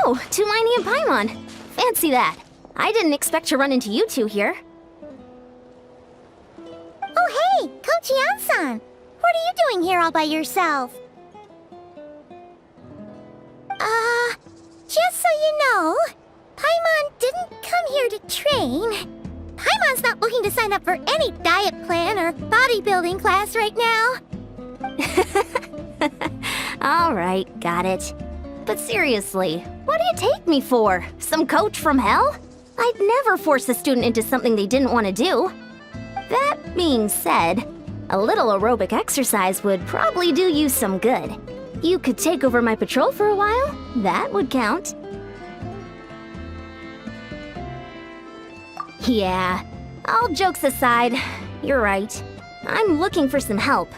Oh, Tumini and Paimon. Fancy that. I didn't expect to run into you two here. Oh hey, Coach Yan-san! What are you doing here all by yourself? Just so you know, Paimon didn't come here to train. Paimon's not looking to sign up for any diet plan or bodybuilding class right now. Alright, got it. But seriously, what do you take me for? Some coach from hell? I'd never force a student into something they didn't want to do. That being said, a little aerobic exercise would probably do you some good. You could take over my patrol for a while. That would count. Yeah, all jokes aside, you're right. I'm looking for some help.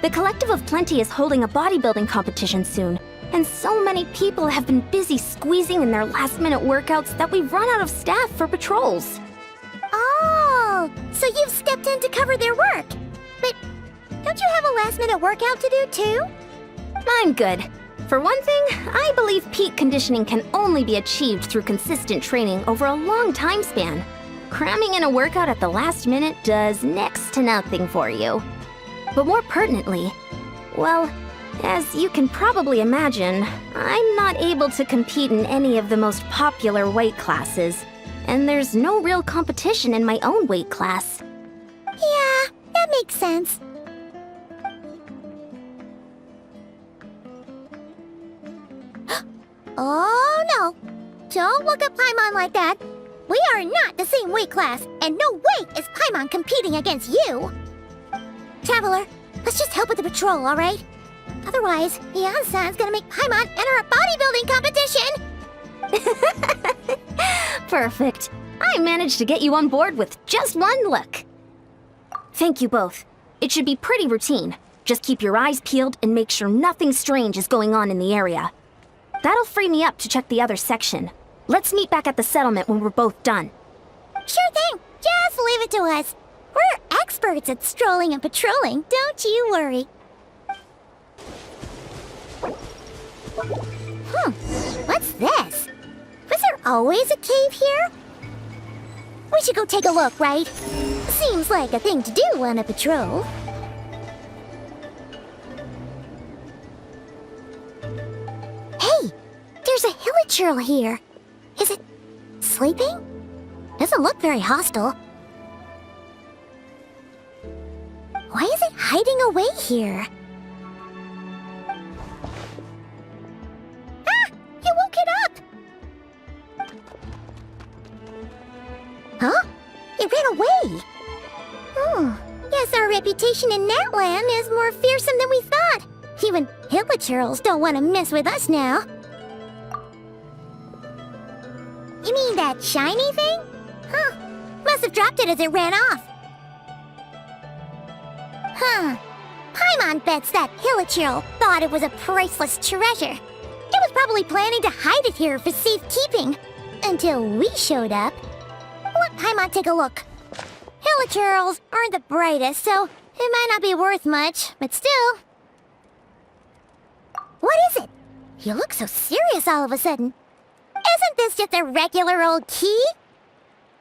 The Collective of Plenty is holding a bodybuilding competition soon, and so many people have been busy squeezing in their last-minute workouts that we've run out of staff for patrols. Oh, so you've stepped in to cover their work. But don't you have a last-minute workout to do too? I'm good. For one thing, I believe peak conditioning can only be achieved through consistent training over a long time span. Cramming in a workout at the last minute does next to nothing for you. But more pertinently, well, as you can probably imagine, I'm not able to compete in any of the most popular weight classes, and there's no real competition in my own weight class. Yeah, that makes sense. Oh no! Don't look at Paimon like that! We are not the same weight class, and no way is Paimon competing against you! Traveler, let's just help with the patrol, alright? Otherwise, Yan-san's gonna make Paimon enter a bodybuilding competition! Perfect. I managed to get you on board with just one look. Thank you both. It should be pretty routine. Just keep your eyes peeled and make sure nothing strange is going on in the area. That'll free me up to check the other section. Let's meet back at the settlement when we're both done. Sure thing. Just leave it to us. We're experts at strolling and patrolling, don't you worry. What's this? Was there always a cave here? We should go take a look, right? Seems like a thing to do on a patrol. Hey, there's a hilichurl here. Is it sleeping? Doesn't look very hostile. Why is it hiding away here? Ah! You woke it up! Huh? It ran away! Guess our reputation in that land is more fearsome than we thought. Even hilichurls don't want to mess with us now. You mean that shiny thing? Huh. Must have dropped it as it ran off. Paimon bets that hilichurl thought it was a priceless treasure. It was probably planning to hide it here for safekeeping. Until we showed up. Let Paimon take a look. Hilichurls aren't the brightest, so it might not be worth much, but still. What is it? You look so serious all of a sudden. Isn't this just a regular old key?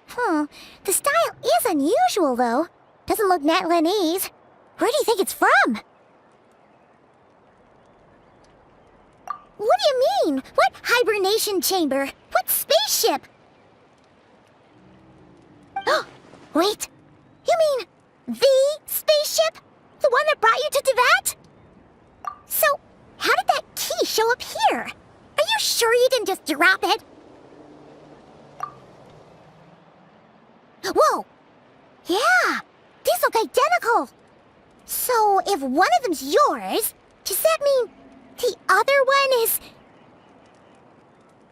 The style is unusual, though. Doesn't look Natlanese. Where do you think it's from? What do you mean? What hibernation chamber? What spaceship? Wait, you mean the spaceship? The one that brought you to Tibet? So, how did that key show up here? Are you sure you didn't just drop it? Whoa! Yeah! These look identical! So, if one of them's yours, does that mean the other one is...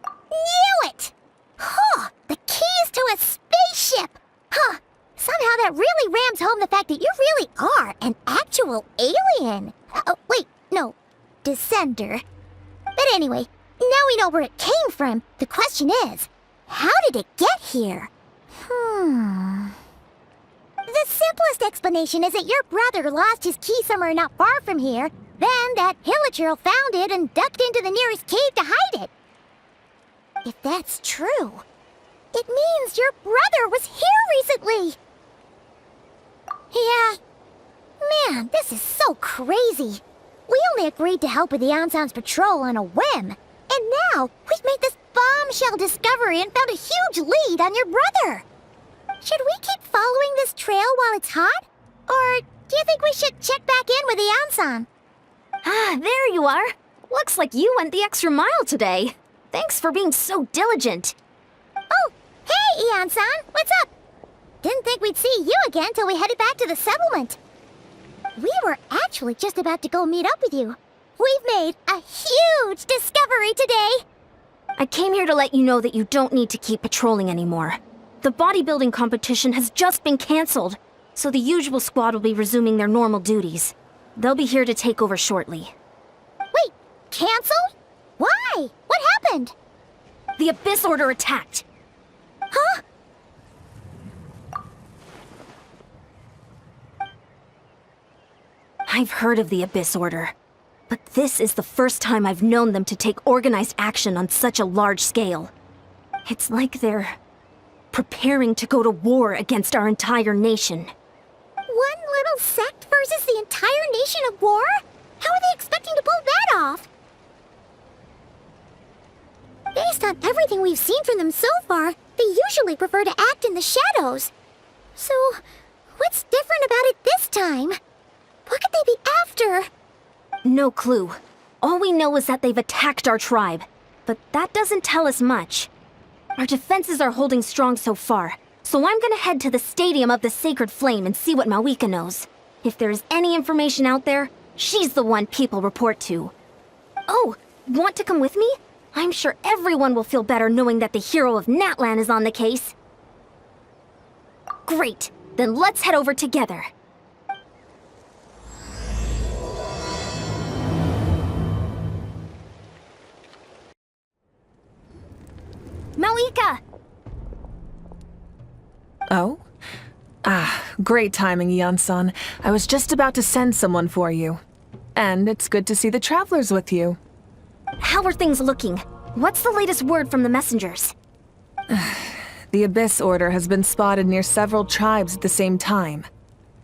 Knew it! Huh! The keys to a spaceship! Huh! Somehow that really rams home the fact that you really are an actual alien! Oh, wait, no. Descender. But anyway, now we know where it came from. The question is, how did it get here? The simplest explanation is that your brother lost his key somewhere not far from here. Then that hilichurl found it and ducked into the nearest cave to hide it. If that's true, it means your brother was here recently! Yeah. Man, this is so crazy. We only agreed to help with the Anson's patrol on a whim. And now, we've made this bombshell discovery and found a huge lead on your brother. Should we keep following this trail while it's hot? Or do you think we should check back in with the Anson? Ah, there you are. Looks like you went the extra mile today. Thanks for being so diligent. Oh, hey, Anson, what's up? Didn't think we'd see you again till we headed back to the settlement. We were actually just about to go meet up with you. We've made a huge discovery today! I came here to let you know that you don't need to keep patrolling anymore. The bodybuilding competition has just been cancelled, so the usual squad will be resuming their normal duties. They'll be here to take over shortly. Wait, cancelled? Why? What happened? The Abyss Order attacked. Huh? I've heard of the Abyss Order, but this is the first time I've known them to take organized action on such a large scale. It's like they're preparing to go to war against our entire nation. One little sect versus the entire nation of war? How are they expecting to pull that off? Based on everything we've seen from them so far, they usually prefer to act in the shadows. So, what's different about it this time? What could they be after? No clue. All we know is that they've attacked our tribe, but that doesn't tell us much. Our defenses are holding strong so far, so I'm gonna head to the Stadium of the Sacred Flame and see what Mawika knows. If there's any information out there, she's the one people report to. Oh, want to come with me? I'm sure everyone will feel better knowing that the hero of Natlan is on the case. Great, then let's head over together. Mawika! Oh? Ah, great timing, Ian-san. I was just about to send someone for you. And it's good to see the travelers with you. How are things looking? What's the latest word from the messengers? The Abyss Order has been spotted near several tribes at the same time.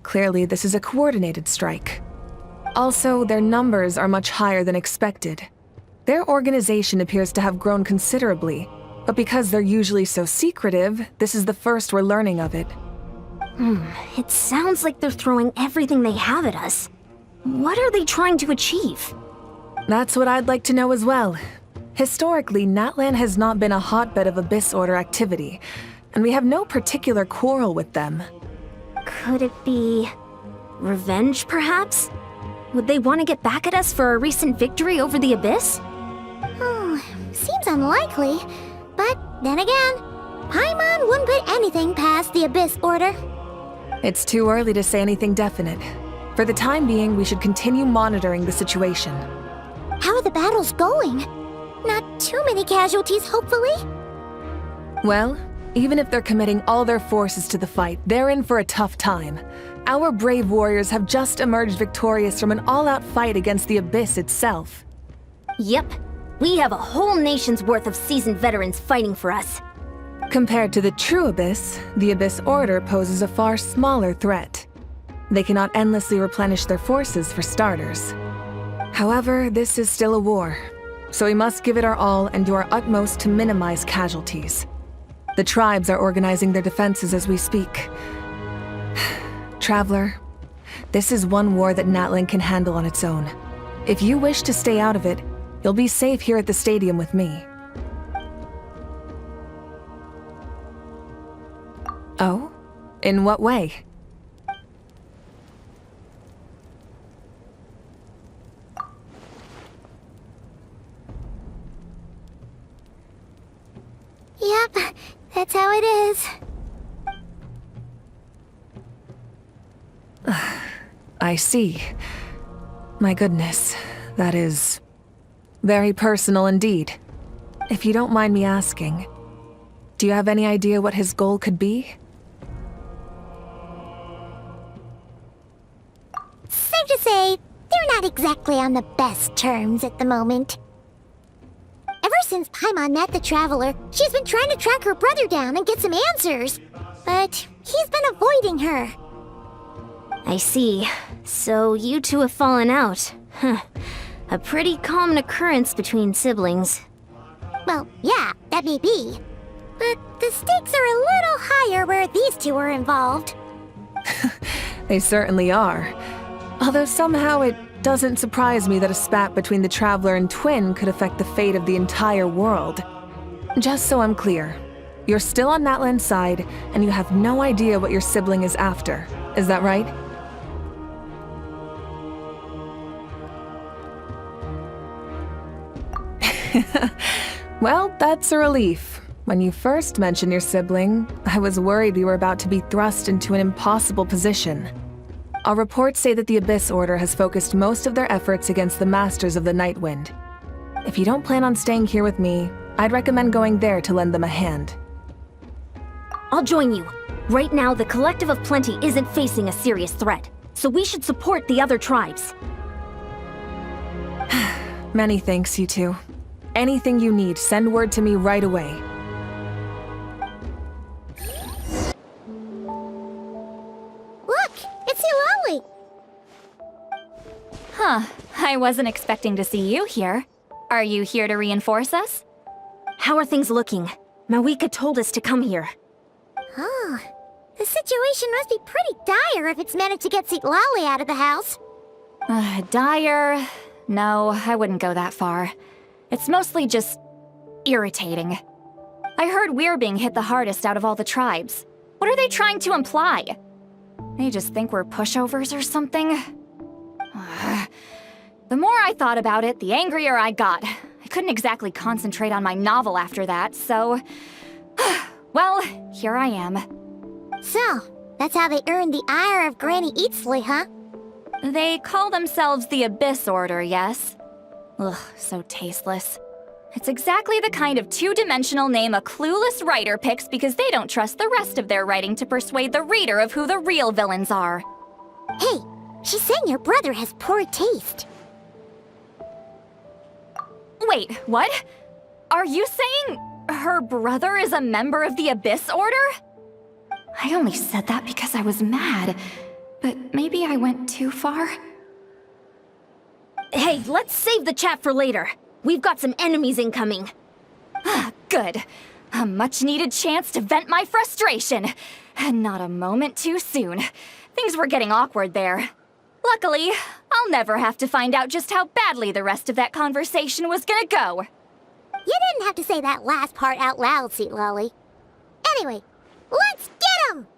Clearly, this is a coordinated strike. Also, their numbers are much higher than expected. Their organization appears to have grown considerably, but because they're usually so secretive, this is the first we're learning of it. It sounds like they're throwing everything they have at us. What are they trying to achieve? That's what I'd like to know as well. Historically, Natlan has not been a hotbed of Abyss Order activity, and we have no particular quarrel with them. Could it be revenge, perhaps? Would they want to get back at us for a recent victory over the Abyss? Seems unlikely. But then again, Paimon wouldn't put anything past the Abyss Order. It's too early to say anything definite. For the time being, we should continue monitoring the situation. How are the battles going? Not too many casualties, hopefully? Well, even if they're committing all their forces to the fight, they're in for a tough time. Our brave warriors have just emerged victorious from an all-out fight against the Abyss itself. Yep. We have a whole nation's worth of seasoned veterans fighting for us. Compared to the true Abyss, the Abyss Order poses a far smaller threat. They cannot endlessly replenish their forces for starters. However, this is still a war, so we must give it our all and do our utmost to minimize casualties. The tribes are organizing their defenses as we speak. Traveler, this is one war that Natlan can handle on its own. If you wish to stay out of it, you'll be safe here at the stadium with me. Oh? In what way? Yep, that's how it is. I see. My goodness, that is very personal indeed. If you don't mind me asking, do you have any idea what his goal could be? Safe to say, they're not exactly on the best terms at the moment. Ever since Paimon met the Traveler, she's been trying to track her brother down and get some answers. But he's been avoiding her. I see. So you two have fallen out. Huh. A pretty common occurrence between siblings. Well, yeah, that may be. But the stakes are a little higher where these two are involved. They certainly are. Although somehow it doesn't surprise me that a spat between the Traveler and Twin could affect the fate of the entire world. Just so I'm clear, you're still on Natlan's side, and you have no idea what your sibling is after. Is that right? Well, that's a relief. When you first mentioned your sibling, I was worried we were about to be thrust into an impossible position. Our reports say that the Abyss Order has focused most of their efforts against the Masters of the Nightwind. If you don't plan on staying here with me, I'd recommend going there to lend them a hand. I'll join you. Right now, the Collective of Plenty isn't facing a serious threat, so we should support the other tribes. Many thanks, you two. Anything you need, send word to me right away. Look, it's Hilali. Huh, I wasn't expecting to see you here. Are you here to reinforce us? How are things looking? Mawika told us to come here. Oh, the situation must be pretty dire if it's managed to get Lali out of the house. Dire? No, I wouldn't go that far. It's mostly just irritating. I heard we're being hit the hardest out of all the tribes. What are they trying to imply? They just think we're pushovers or something? The more I thought about it, the angrier I got. I couldn't exactly concentrate on my novel after that, so... well, here I am. So, that's how they earned the ire of Granny Eatsley, huh? They call themselves the Abyss Order, yes? Ugh, so tasteless. It's exactly the kind of two-dimensional name a clueless writer picks because they don't trust the rest of their writing to persuade the reader of who the real villains are. Hey, she's saying your brother has poor taste. Wait, what? Are you saying her brother is a member of the Abyss Order? I only said that because I was mad, but maybe I went too far. Hey, let's save the chat for later. We've got some enemies incoming. Good. A much-needed chance to vent my frustration. And not a moment too soon. Things were getting awkward there. Luckily, I'll never have to find out just how badly the rest of that conversation was gonna go. You didn't have to say that last part out loud, Lali. Anyway, let's get him!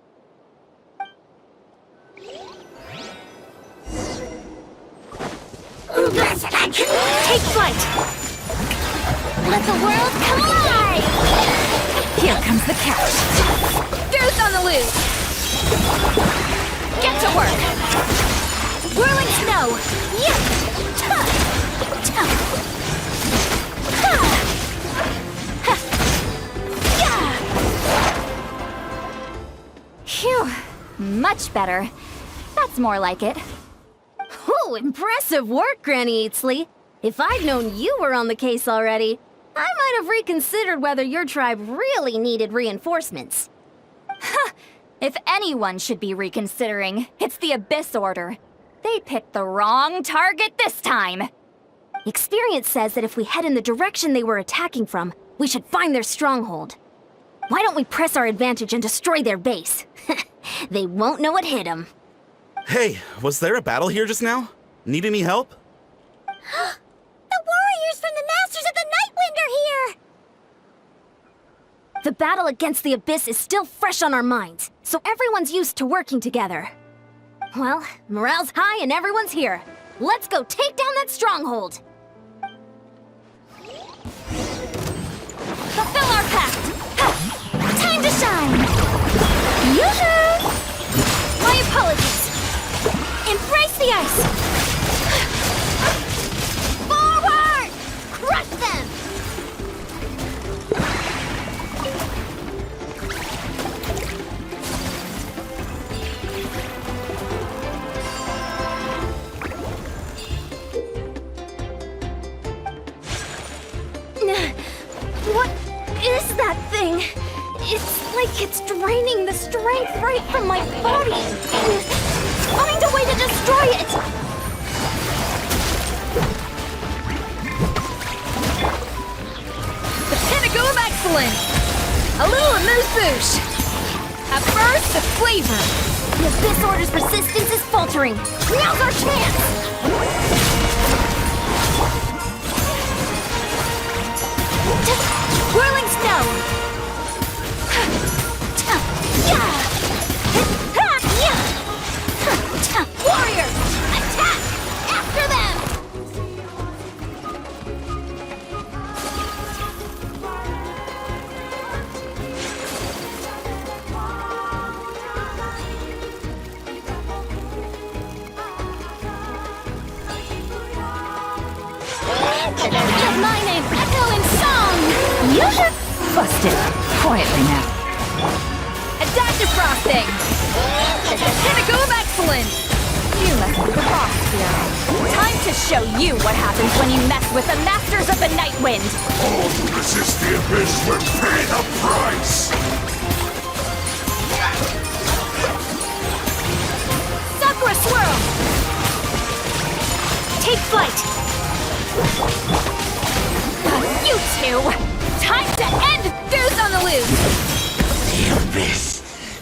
Take flight! Let the world come alive! Here comes the catch. Goose on the loose! Get to work! Whirling snow! Phew, much better. That's more like it. Oh, impressive work, Granny Eatsley. If I'd known you were on the case already, I might have reconsidered whether your tribe really needed reinforcements. If anyone should be reconsidering, it's the Abyss Order. They picked the wrong target this time. Experience says that if we head in the direction they were attacking from, we should find their stronghold. Why don't we press our advantage and destroy their base? They won't know what hit them. Hey, was there a battle here just now? Need any help? The warriors from the Masters of the Nightwind are here! The battle against the Abyss is still fresh on our minds, so everyone's used to working together. Well, morale's high and everyone's here. Let's go take down that stronghold! Fulfill our pact! Time to shine! Yoo-hoo! My apologies! Embrace the ice! Forward! Crush them! like it's draining the strength right from my body. Find a way to destroy it! The pinnacle of excellence! A little amuse-bouche! A burst of flavor! The Abyss Order's resistance is faltering. Now's our chance! Whirling snow! Warriors, attack! After them! Let my name echo in song! You should bust it. Quietly now. Adaptive frosting! Pinnacle of excellence! You must be the boss here. Time to show you what happens when you mess with the Masters of the Night Wind! All who resist the abyss will pay the price! Sakura Swirl! Take flight! You two! Time to end Goose on the Loose! The abyss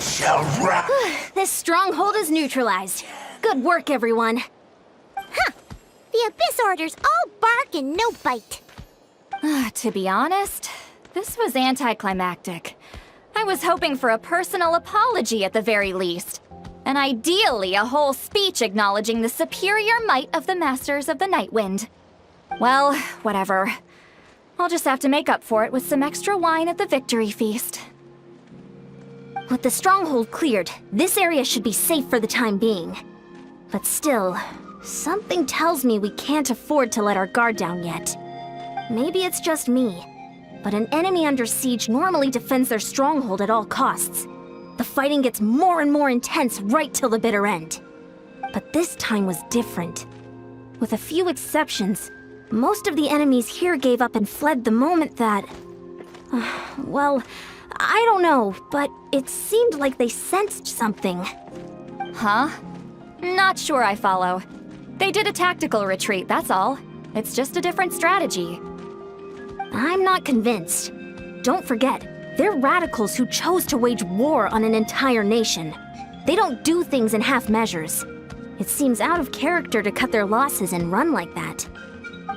shall wrap. This stronghold is neutralized. Good work, everyone. The Abyss Order's all bark and no bite. To be honest, this was anticlimactic. I was hoping for a personal apology at the very least. And ideally, a whole speech acknowledging the superior might of the Masters of the Night Wind. Well, whatever. I'll just have to make up for it with some extra wine at the victory feast. With the stronghold cleared, this area should be safe for the time being. But still, something tells me we can't afford to let our guard down yet. Maybe it's just me, but an enemy under siege normally defends their stronghold at all costs. The fighting gets more and more intense right till the bitter end. But this time was different. With a few exceptions, most of the enemies here gave up and fled the moment that... well, I don't know, but it seemed like they sensed something. Huh? Not sure I follow. They did a tactical retreat, that's all. It's just a different strategy. I'm not convinced. Don't forget, they're radicals who chose to wage war on an entire nation. They don't do things in half measures. It seems out of character to cut their losses and run like that.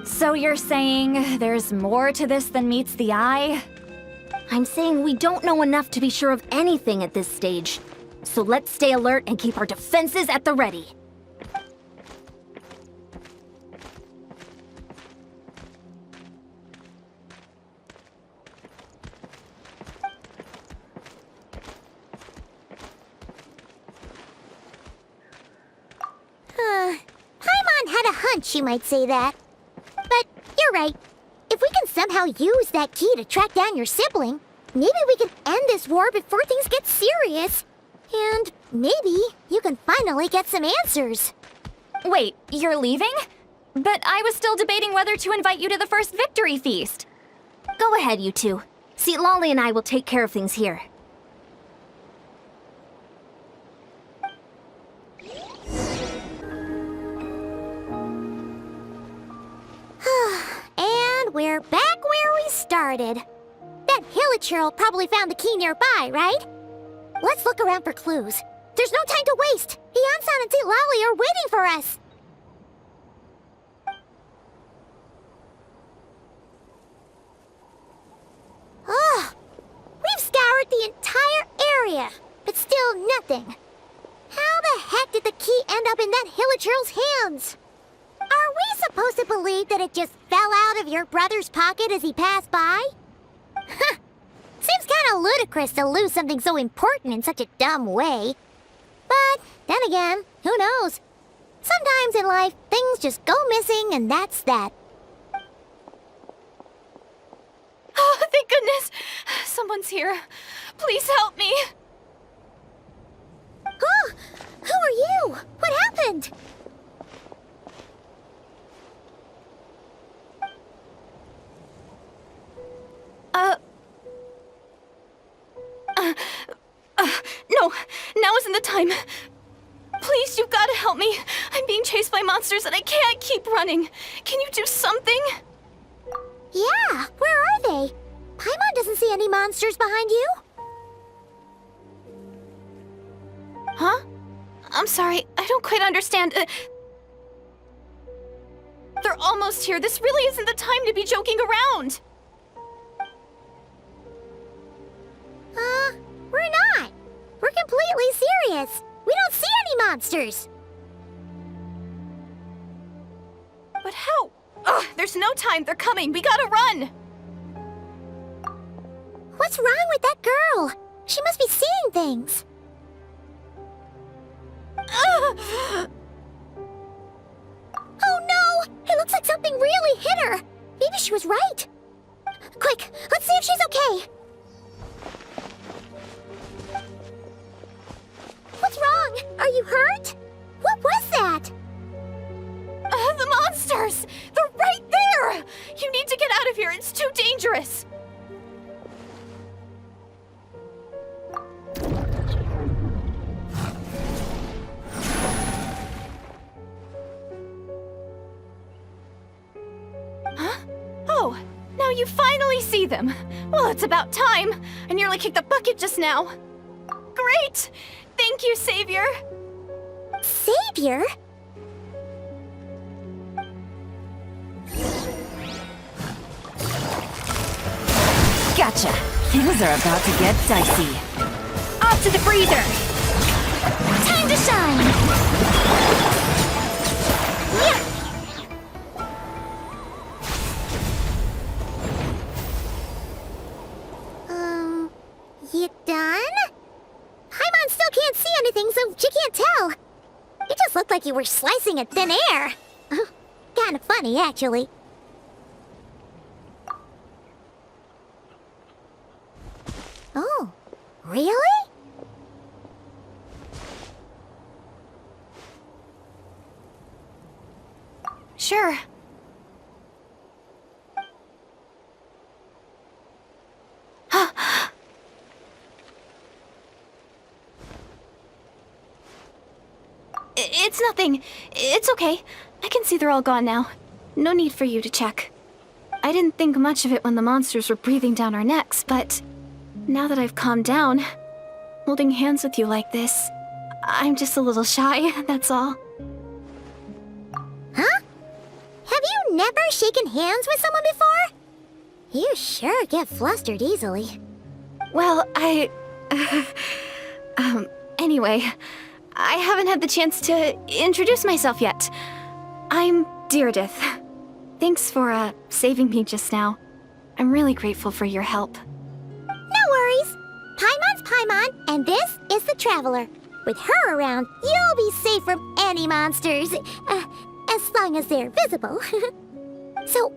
So you're saying there's more to this than meets the eye? I'm saying we don't know enough to be sure of anything at this stage. So let's stay alert and keep our defenses at the ready. Paimon had a hunch you might say that. But you're right. If we can somehow use that key to track down your sibling, maybe we can end this war before things get serious. And maybe you can finally get some answers. Wait, you're leaving? But I was still debating whether to invite you to the first victory feast. Go ahead, you two. See, Lolly and I will take care of things here. And we're back where we started. That Hilichurl probably found the key nearby, right? Let's look around for clues. There's no time to waste. Hyunsan and Lolly are waiting for us. Ugh. We've scoured the entire area, but still nothing. How the heck did the key end up in that Hilichurl's hands? Are we supposed to believe that it just fell out of your brother's pocket as he passed by? Seems kind of ludicrous to lose something so important in such a dumb way. But then again, who knows? Sometimes in life, things just go missing and that's that. Oh, thank goodness! Someone's here. Please help me! Huh? Who are you? What happened? isn't the time. Please, you've got to help me. I'm being chased by monsters and I can't keep running. Can you do something? Yeah, where are they? Paimon doesn't see any monsters behind you. Huh? I'm sorry, I don't quite understand. They're almost here. This really isn't the time to be joking around. We're not. We're completely serious. We don't see any monsters. But how? Ugh, there's no time. They're coming. We gotta run. What's wrong with that girl? She must be seeing things. Ugh. Oh no! It looks like something really hit her. Maybe she was right. Quick, let's see if she's okay. What's wrong? Are you hurt? What was that? The monsters! They're right there! You need to get out of here. It's too dangerous. Huh? Oh, now you finally see them. Well, it's about time. I nearly kicked the bucket just now. Great! Thank you, Savior. Savior? Gotcha. Things are about to get dicey. Off to the freezer! Time to shine! Yeah. You done? Paimon still can't see anything, so she can't tell. It just looked like you were slicing at thin air. Kinda funny, actually. Oh, really? Sure. It's nothing. It's okay. I can see they're all gone now. No need for you to check. I didn't think much of it when the monsters were breathing down our necks, but now that I've calmed down, holding hands with you like this, I'm just a little shy, that's all. Huh? Have you never shaken hands with someone before? You sure get flustered easily. Well, anyway, I haven't had the chance to introduce myself yet. I'm Deirdith. Thanks for, saving me just now. I'm really grateful for your help. No worries. Paimon's Paimon, and this is the Traveler. With her around, you'll be safe from any monsters. As long as they're visible. So,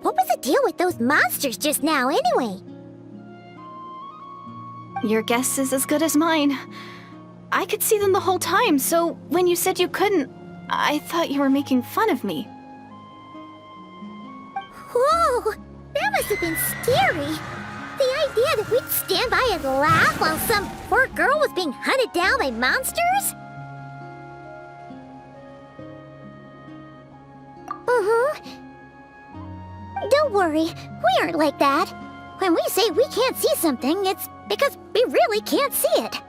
what was the deal with those monsters just now, anyway? Your guess is as good as mine. I could see them the whole time, so when you said you couldn't, I thought you were making fun of me. Whoa! That must have been scary. The idea that we'd stand by and laugh while some poor girl was being hunted down by monsters? Don't worry, we aren't like that. When we say we can't see something, it's because we really can't see it.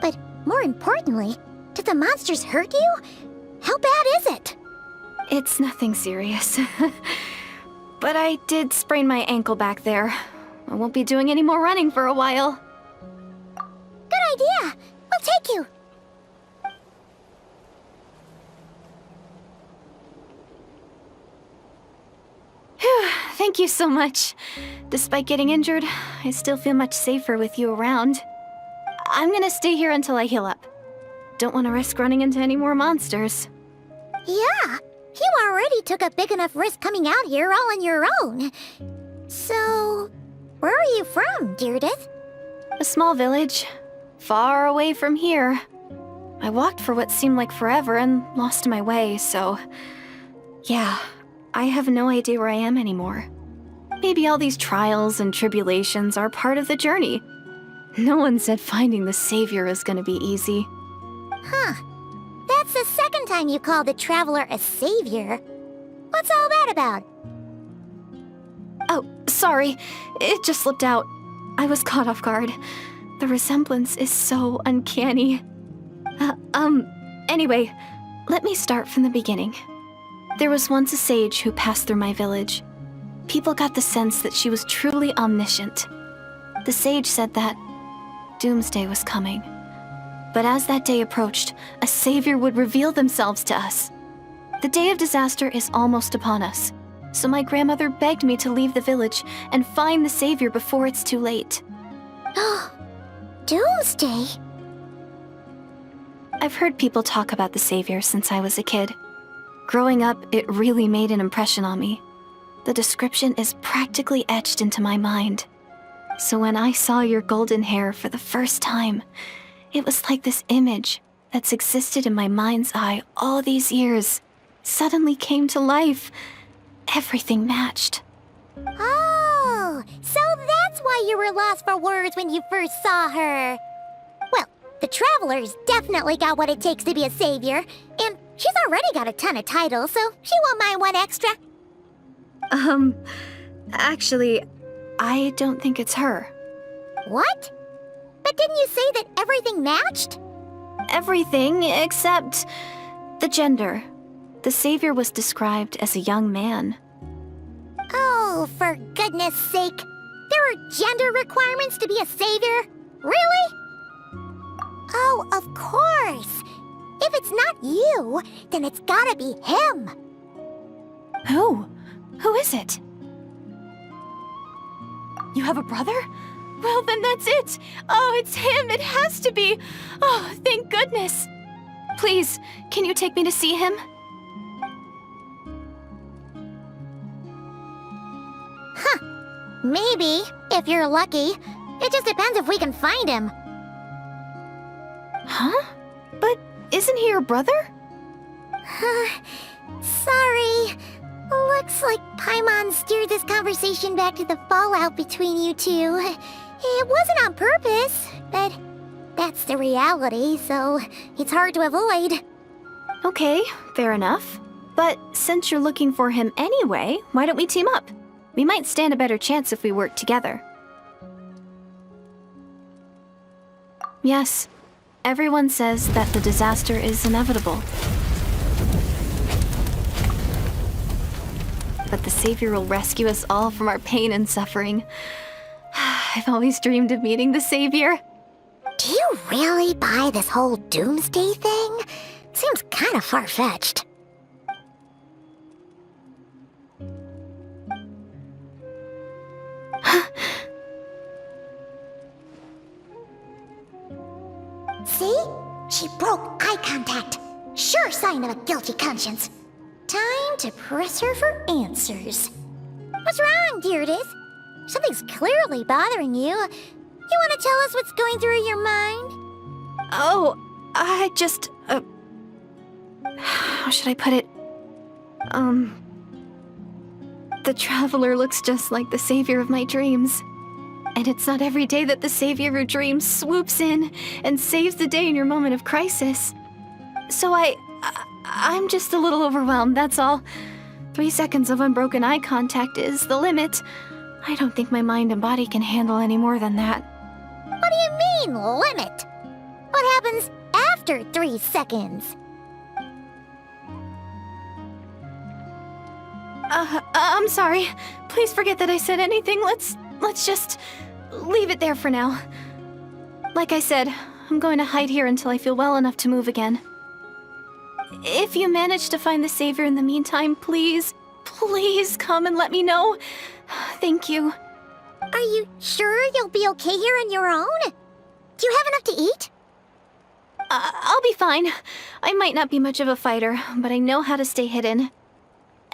But more importantly, did the monsters hurt you? How bad is it? It's nothing serious. But I did sprain my ankle back there. I won't be doing any more running for a while. Good idea. We'll take you. Phew, thank you so much. Despite getting injured, I still feel much safer with you around. I'm gonna stay here until I heal up. Don't want to risk running into any more monsters. Yeah, you already took a big enough risk coming out here all on your own. So, where are you from, Deirdith? A small village, far away from here. I walked for what seemed like forever and lost my way, so... yeah, I have no idea where I am anymore. Maybe all these trials and tribulations are part of the journey. No one said finding the savior is gonna be easy. Huh. That's the second time you called the Traveler a savior. What's all that about? Oh, sorry. It just slipped out. I was caught off guard. The resemblance is so uncanny. Anyway, let me start from the beginning. There was once a sage who passed through my village. People got the sense that she was truly omniscient. The sage said that doomsday was coming. But as that day approached, a savior would reveal themselves to us. The day of disaster is almost upon us, so my grandmother begged me to leave the village and find the savior before it's too late. Doomsday? I've heard people talk about the savior since I was a kid. Growing up, it really made an impression on me. The description is practically etched into my mind. So when I saw your golden hair for the first time, it was like this image that's existed in my mind's eye all these years suddenly came to life. Everything matched. Oh, so that's why you were lost for words when you first saw her. Well, the Traveler's definitely got what it takes to be a savior, and she's already got a ton of titles, so she won't mind one extra. Actually, I don't think it's her. What? But didn't you say that everything matched? Everything except the gender. The savior was described as a young man. Oh, for goodness sake. There are gender requirements to be a savior? Really? Oh, of course. If it's not you, then it's gotta be him. Who? Who is it? You have a brother? Well, then that's it. Oh, it's him. It has to be. Oh, thank goodness. Please, can you take me to see him? Maybe, if you're lucky. It just depends if we can find him. Huh? But isn't he your brother? Sorry. Looks like Paimon steered this conversation back to the fallout between you two. It wasn't on purpose, but that's the reality, so it's hard to avoid. Okay, fair enough. But since you're looking for him anyway, why don't we team up? We might stand a better chance if we work together. Yes, everyone says that the disaster is inevitable. But the savior will rescue us all from our pain and suffering. I've always dreamed of meeting the savior. Do you really buy this whole doomsday thing? Seems kind of far-fetched. See? She broke eye contact. Sure sign of a guilty conscience. Time to press her for answers. What's wrong, Deirdis? Something's clearly bothering you. You want to tell us what's going through your mind? Oh, I just... how should I put it? The Traveler looks just like the savior of my dreams. And it's not every day that the savior of your dreams swoops in and saves the day in your moment of crisis. So I'm just a little overwhelmed, that's all. 3 seconds of unbroken eye contact is the limit. I don't think my mind and body can handle any more than that. What do you mean, limit? What happens after 3 seconds? I'm sorry. Please forget that I said anything. Let's just leave it there for now. Like I said, I'm going to hide here until I feel well enough to move again. If you manage to find the savior in the meantime, please come and let me know. Thank you. Are you sure you'll be okay here on your own? Do you have enough to eat? I'll be fine. I might not be much of a fighter, but I know how to stay hidden.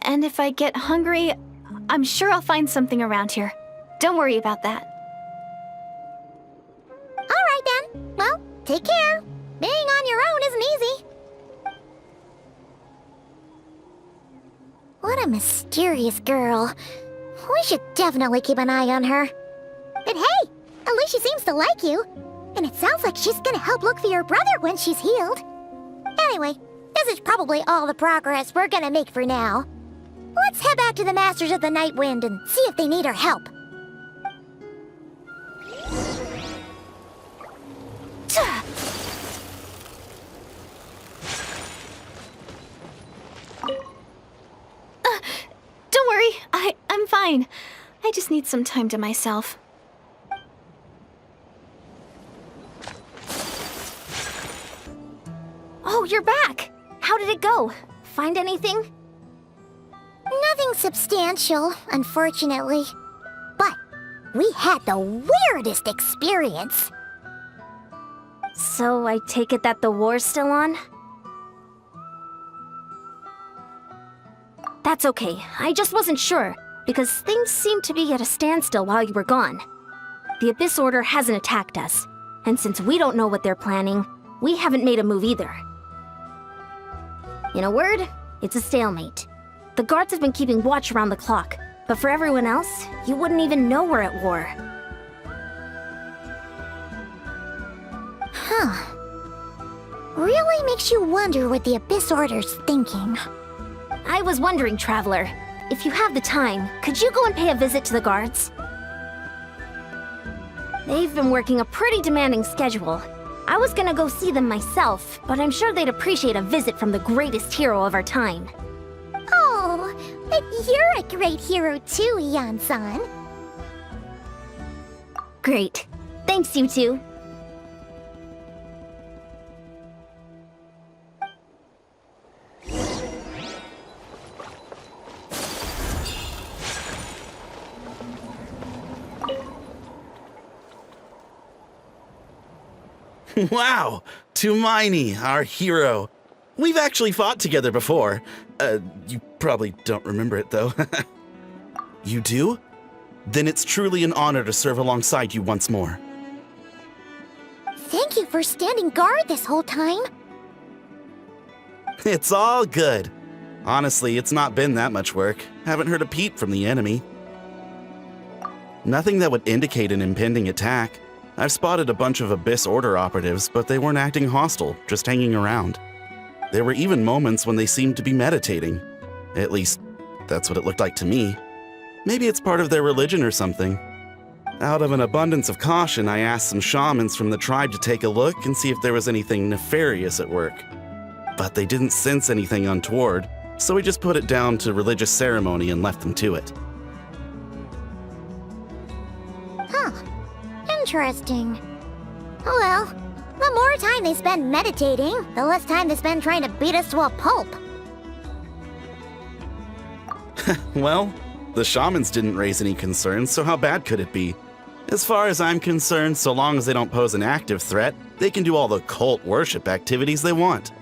And if I get hungry, I'm sure I'll find something around here. Don't worry about that. All right then. Well, take care. Being on your own isn't easy. What a mysterious girl. We should definitely keep an eye on her. But hey, At least she seems to like you. And it sounds like she's gonna help look for your brother when she's healed. Anyway, this is probably all the progress we're gonna make for now. Let's head back to the Masters of the Night Wind and see if they need our help. Don't worry, I'm fine. I just need some time to myself. Oh, you're back! How did it go? Find anything? Nothing substantial, unfortunately. But we had the weirdest experience. So I take it that the war's still on? That's okay. I just wasn't sure, because things seemed to be at a standstill while you were gone. The Abyss Order hasn't attacked us, and since we don't know what they're planning, we haven't made a move either. In a word, it's a stalemate. The guards have been keeping watch around the clock, but for everyone else, you wouldn't even know we're at war. Huh. Really makes you wonder what the Abyss Order's thinking. I was wondering, Traveler, if you have the time, could you go and pay a visit to the guards? They've been working a pretty demanding schedule. I was gonna go see them myself, but I'm sure they'd appreciate a visit from the greatest hero of our time. Oh, but you're a great hero too, Ian-san. Great. Thanks, you two. Wow! Tumaini, our hero. We've actually fought together before. You probably don't remember it, though. You do? Then it's truly an honor to serve alongside you once more. Thank you for standing guard this whole time. It's all good. Honestly, it's not been that much work. Haven't heard a peep from the enemy. Nothing that would indicate an impending attack. I've spotted a bunch of Abyss Order operatives, but they weren't acting hostile, just hanging around. There were even moments when they seemed to be meditating. At least, that's what it looked like to me. Maybe it's part of their religion or something. Out of an abundance of caution, I asked some shamans from the tribe to take a look and see if there was anything nefarious at work. But they didn't sense anything untoward, so we just put it down to religious ceremony and left them to it. Huh. Interesting. Oh well, the more time they spend meditating, the less time they spend trying to beat us to a pulp. Well, the shamans didn't raise any concerns, so how bad could it be? As far as I'm concerned, so long as they don't pose an active threat, they can do all the cult worship activities they want.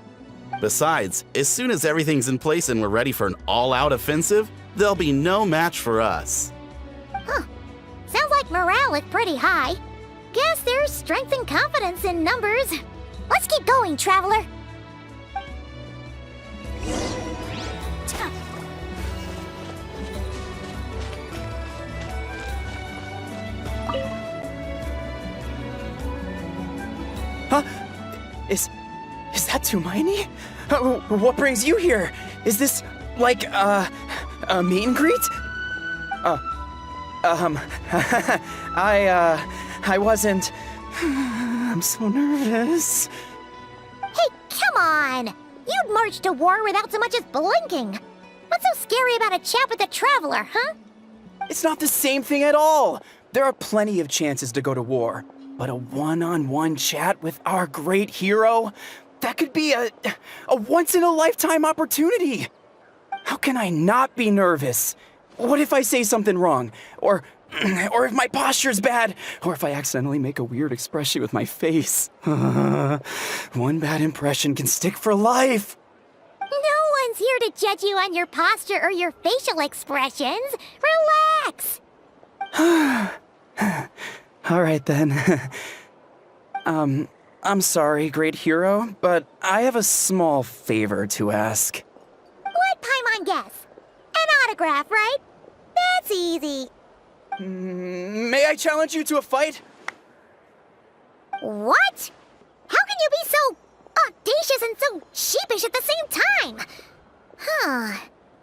Besides, as soon as everything's in place and we're ready for an all-out offensive, there'll be no match for us. Huh. Sounds like morale is pretty high. Guess there's strength and confidence in numbers. Let's keep going, Traveler. Huh? Is that Tumaini? What brings you here? Is this, like, a meet and greet? I wasn't... I'm so nervous. Hey, come on! You'd march to war without so much as blinking. What's so scary about a chat with a Traveler, huh? It's not the same thing at all. There are plenty of chances to go to war. But a one-on-one chat with our great hero? That could be a once-in-a-lifetime opportunity. How can I not be nervous? What if I say something wrong? Or if my posture's bad? Or if I accidentally make a weird expression with my face? One bad impression can stick for life. No one's here to judge you on your posture or your facial expressions. Relax! All right, then. I'm sorry, great hero, but I have a small favor to ask. What Paimon guess? An autograph, right? That's easy. May I challenge you to a fight? What? How can you be so audacious and so sheepish at the same time? Huh.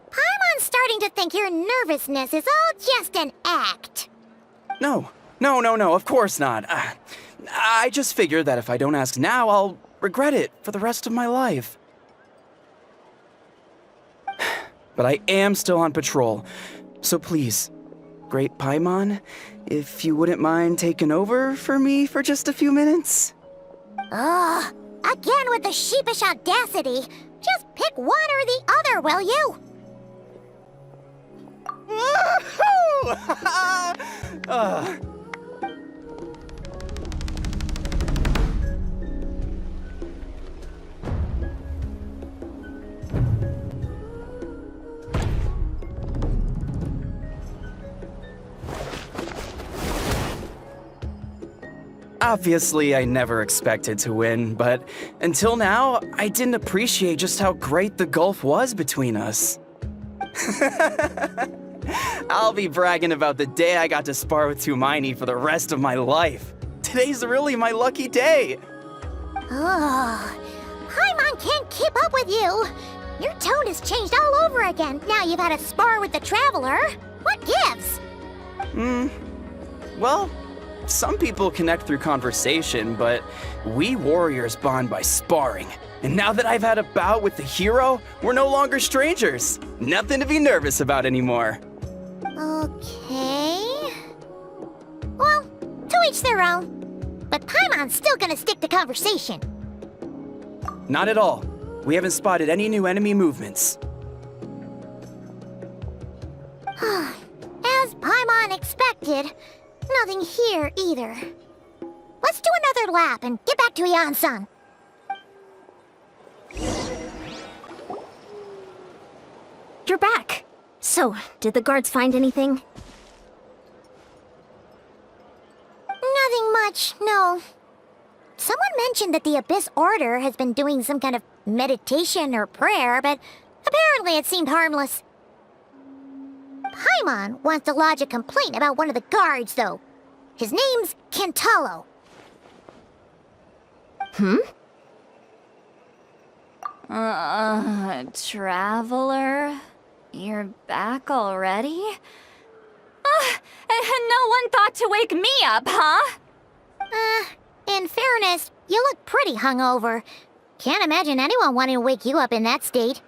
Paimon's starting to think your nervousness is all just an act. No, of course not. I just figured that if I don't ask now, I'll regret it for the rest of my life. But I am still on patrol, so please, Great Paimon, if you wouldn't mind taking over for me for just a few minutes? Ugh, again with the sheepish audacity. Just pick one or the other, will you? Woohoo! Obviously, I never expected to win, but until now, I didn't appreciate just how great the gulf was between us. I'll be bragging about the day I got to spar with Hermione for the rest of my life. Today's really my lucky day. Oh, Paimon can't keep up with you. Your tone has changed all over again. Now you've had a spar with the Traveler. What gives? Well, some people connect through conversation, but we warriors bond by sparring. And now that I've had a bout with the hero, we're no longer strangers. Nothing to be nervous about anymore. Okay. Well, to each their own. But Paimon's still gonna stick to conversation. Not at all. We haven't spotted any new enemy movements. As Paimon expected, nothing here either. Let's do another lap and get back to Yan-san. You're back. So, did the guards find anything? Nothing much, no. Someone mentioned that the Abyss Order has been doing some kind of meditation or prayer, but apparently it seemed harmless. Paimon wants to lodge a complaint about one of the guards, though. His name's Kentalo. Traveler? You're back already? And no one thought to wake me up, huh? In fairness, you look pretty hungover. Can't imagine anyone wanting to wake you up in that state.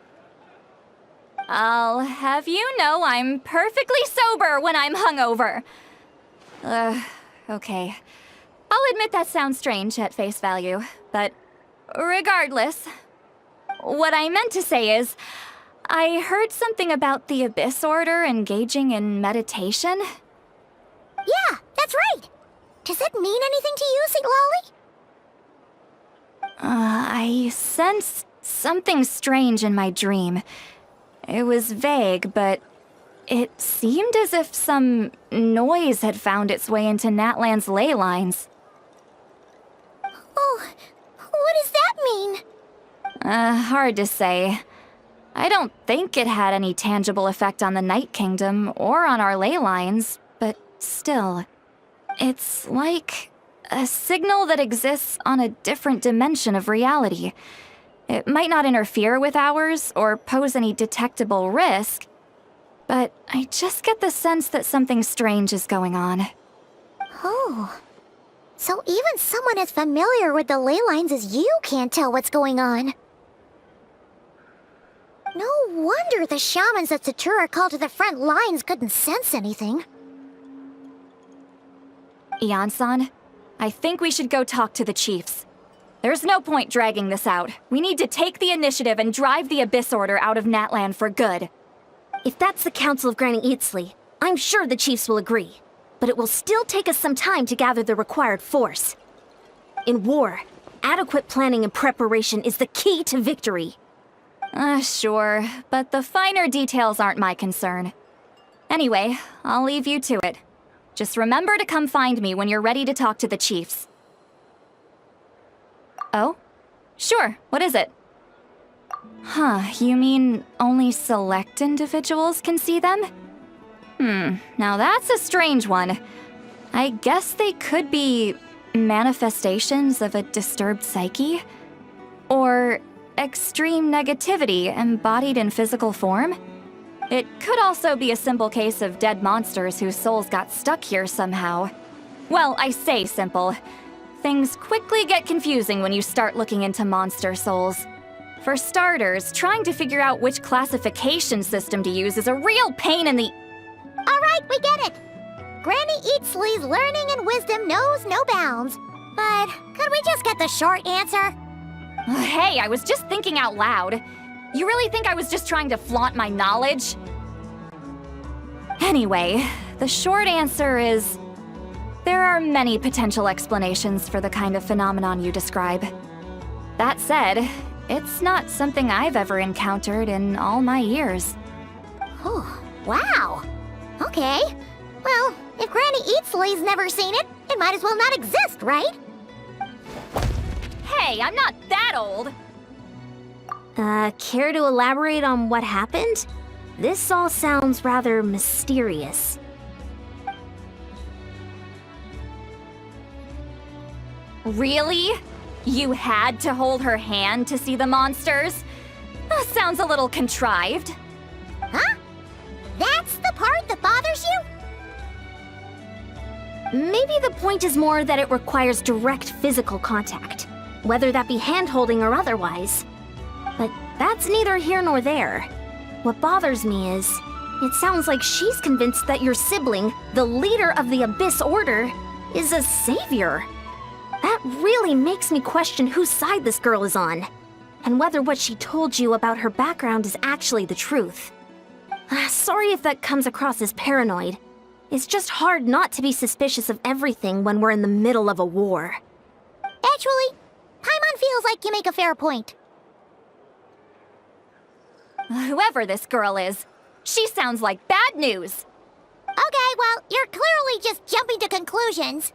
I'll have you know I'm perfectly sober when I'm hungover. Okay. I'll admit that sounds strange at face value, but regardless, what I meant to say is, I heard something about the Abyss Order engaging in meditation. Yeah, that's right. Does that mean anything to you, St. Lolly? I sensed something strange in my dream. It was vague, but it seemed as if some noise had found its way into Natlan's ley lines. Oh, what does that mean? Hard to say. I don't think it had any tangible effect on the Night Kingdom or on our ley lines, but still. It's like a signal that exists on a different dimension of reality. It might not interfere with ours or pose any detectable risk, but I just get the sense that something strange is going on. Oh. So even someone as familiar with the ley lines as you can't tell what's going on. No wonder the shamans that Satura called to the front lines couldn't sense anything. Yan-san, I think we should go talk to the chiefs. There's no point dragging this out. We need to take the initiative and drive the Abyss Order out of Natlan for good. If that's the Council of Granny Eatsley, I'm sure the chiefs will agree. But it will still take us some time to gather the required force. In war, adequate planning and preparation is the key to victory. Sure, but the finer details aren't my concern. Anyway, I'll leave you to it. Just remember to come find me when you're ready to talk to the chiefs. Oh? Sure, what is it? You mean only select individuals can see them? Now that's a strange one. I guess they could be manifestations of a disturbed psyche? Or extreme negativity embodied in physical form? It could also be a simple case of dead monsters whose souls got stuck here somehow. Well, I say simple. Things quickly get confusing when you start looking into monster souls. For starters, trying to figure out which classification system to use is a real pain in the... Alright, we get it! Granny Eatsley's learning and wisdom knows no bounds. But could we just get the short answer? Hey, I was just thinking out loud. You really think I was just trying to flaunt my knowledge? Anyway, the short answer is... there are many potential explanations for the kind of phenomenon you describe. That said, it's not something I've ever encountered in all my years. Oh, wow. Okay. Well, if Granny Eatsley's never seen it, it might as well not exist, right? Hey, I'm not that old! Care to elaborate on what happened? This all sounds rather mysterious. Really? You had to hold her hand to see the monsters? That sounds a little contrived. Huh? That's the part that bothers you? Maybe the point is more that it requires direct physical contact, whether that be hand-holding or otherwise. But that's neither here nor there. What bothers me is, it sounds like she's convinced that your sibling, the leader of the Abyss Order, is a savior. That really makes me question whose side this girl is on, and whether what she told you about her background is actually the truth. Sorry if that comes across as paranoid. It's just hard not to be suspicious of everything when we're in the middle of a war. Actually, Paimon feels like you make a fair point. Whoever this girl is, she sounds like bad news. Okay, well, you're clearly just jumping to conclusions.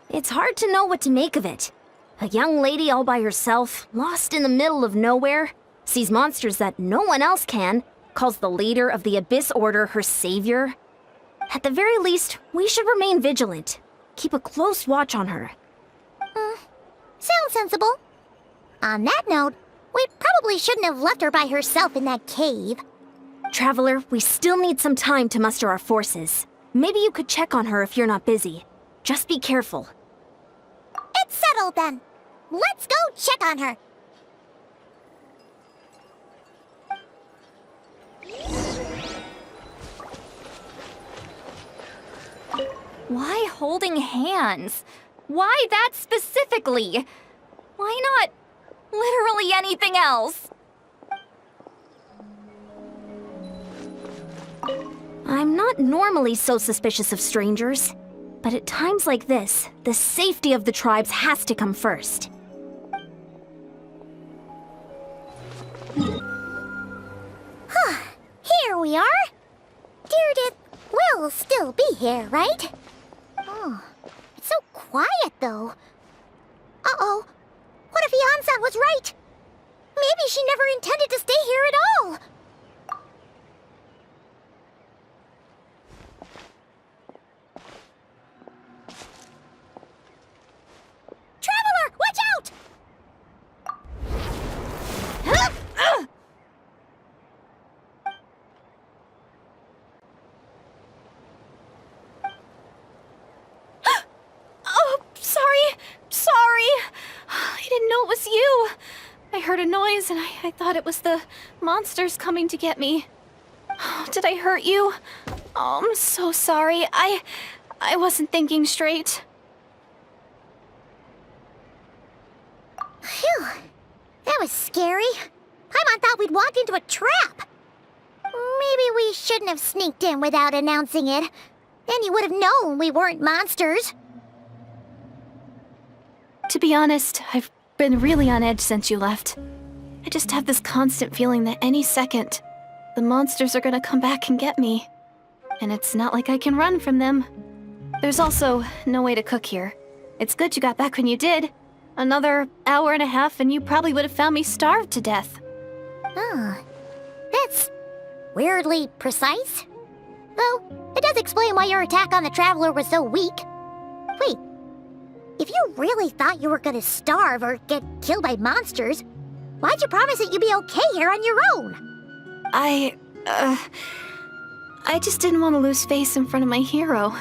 It's hard to know what to make of it. A young lady all by herself, lost in the middle of nowhere, sees monsters that no one else can, calls the leader of the Abyss Order her savior. At the very least, we should remain vigilant. Keep a close watch on her. Sounds sensible. On that note, we probably shouldn't have left her by herself in that cave. Traveler, we still need some time to muster our forces. Maybe you could check on her if you're not busy. Just be careful. It's settled then. Let's go check on her. Why holding hands? Why that specifically? Why not literally anything else? I'm not normally so suspicious of strangers, but at times like this, the safety of the tribes has to come first. Here we are. Deirdre will still be here, right? Oh, it's so quiet though. Uh-oh. What if Yansan was right? Maybe she never intended to stay here at all. Traveler, watch out! Oh, sorry. I didn't know it was you. I heard a noise and I thought it was the monsters coming to get me. Oh, did I hurt you? Oh, I'm so sorry. I wasn't thinking straight. Phew. That was scary. Paimon thought we'd walked into a trap. Maybe we shouldn't have sneaked in without announcing it. Then you would have known we weren't monsters. To be honest, I've been really on edge since you left. I just have this constant feeling that any second, the monsters are gonna come back and get me. And it's not like I can run from them. There's also no way to cook here. It's good you got back when you did. Another hour and a half and you probably would have found me starved to death. Oh, that's weirdly precise. Though, it does explain why your attack on the Traveler was so weak. Wait, if you really thought you were gonna starve or get killed by monsters, why'd you promise that you'd be okay here on your own? I just didn't want to lose face in front of my hero.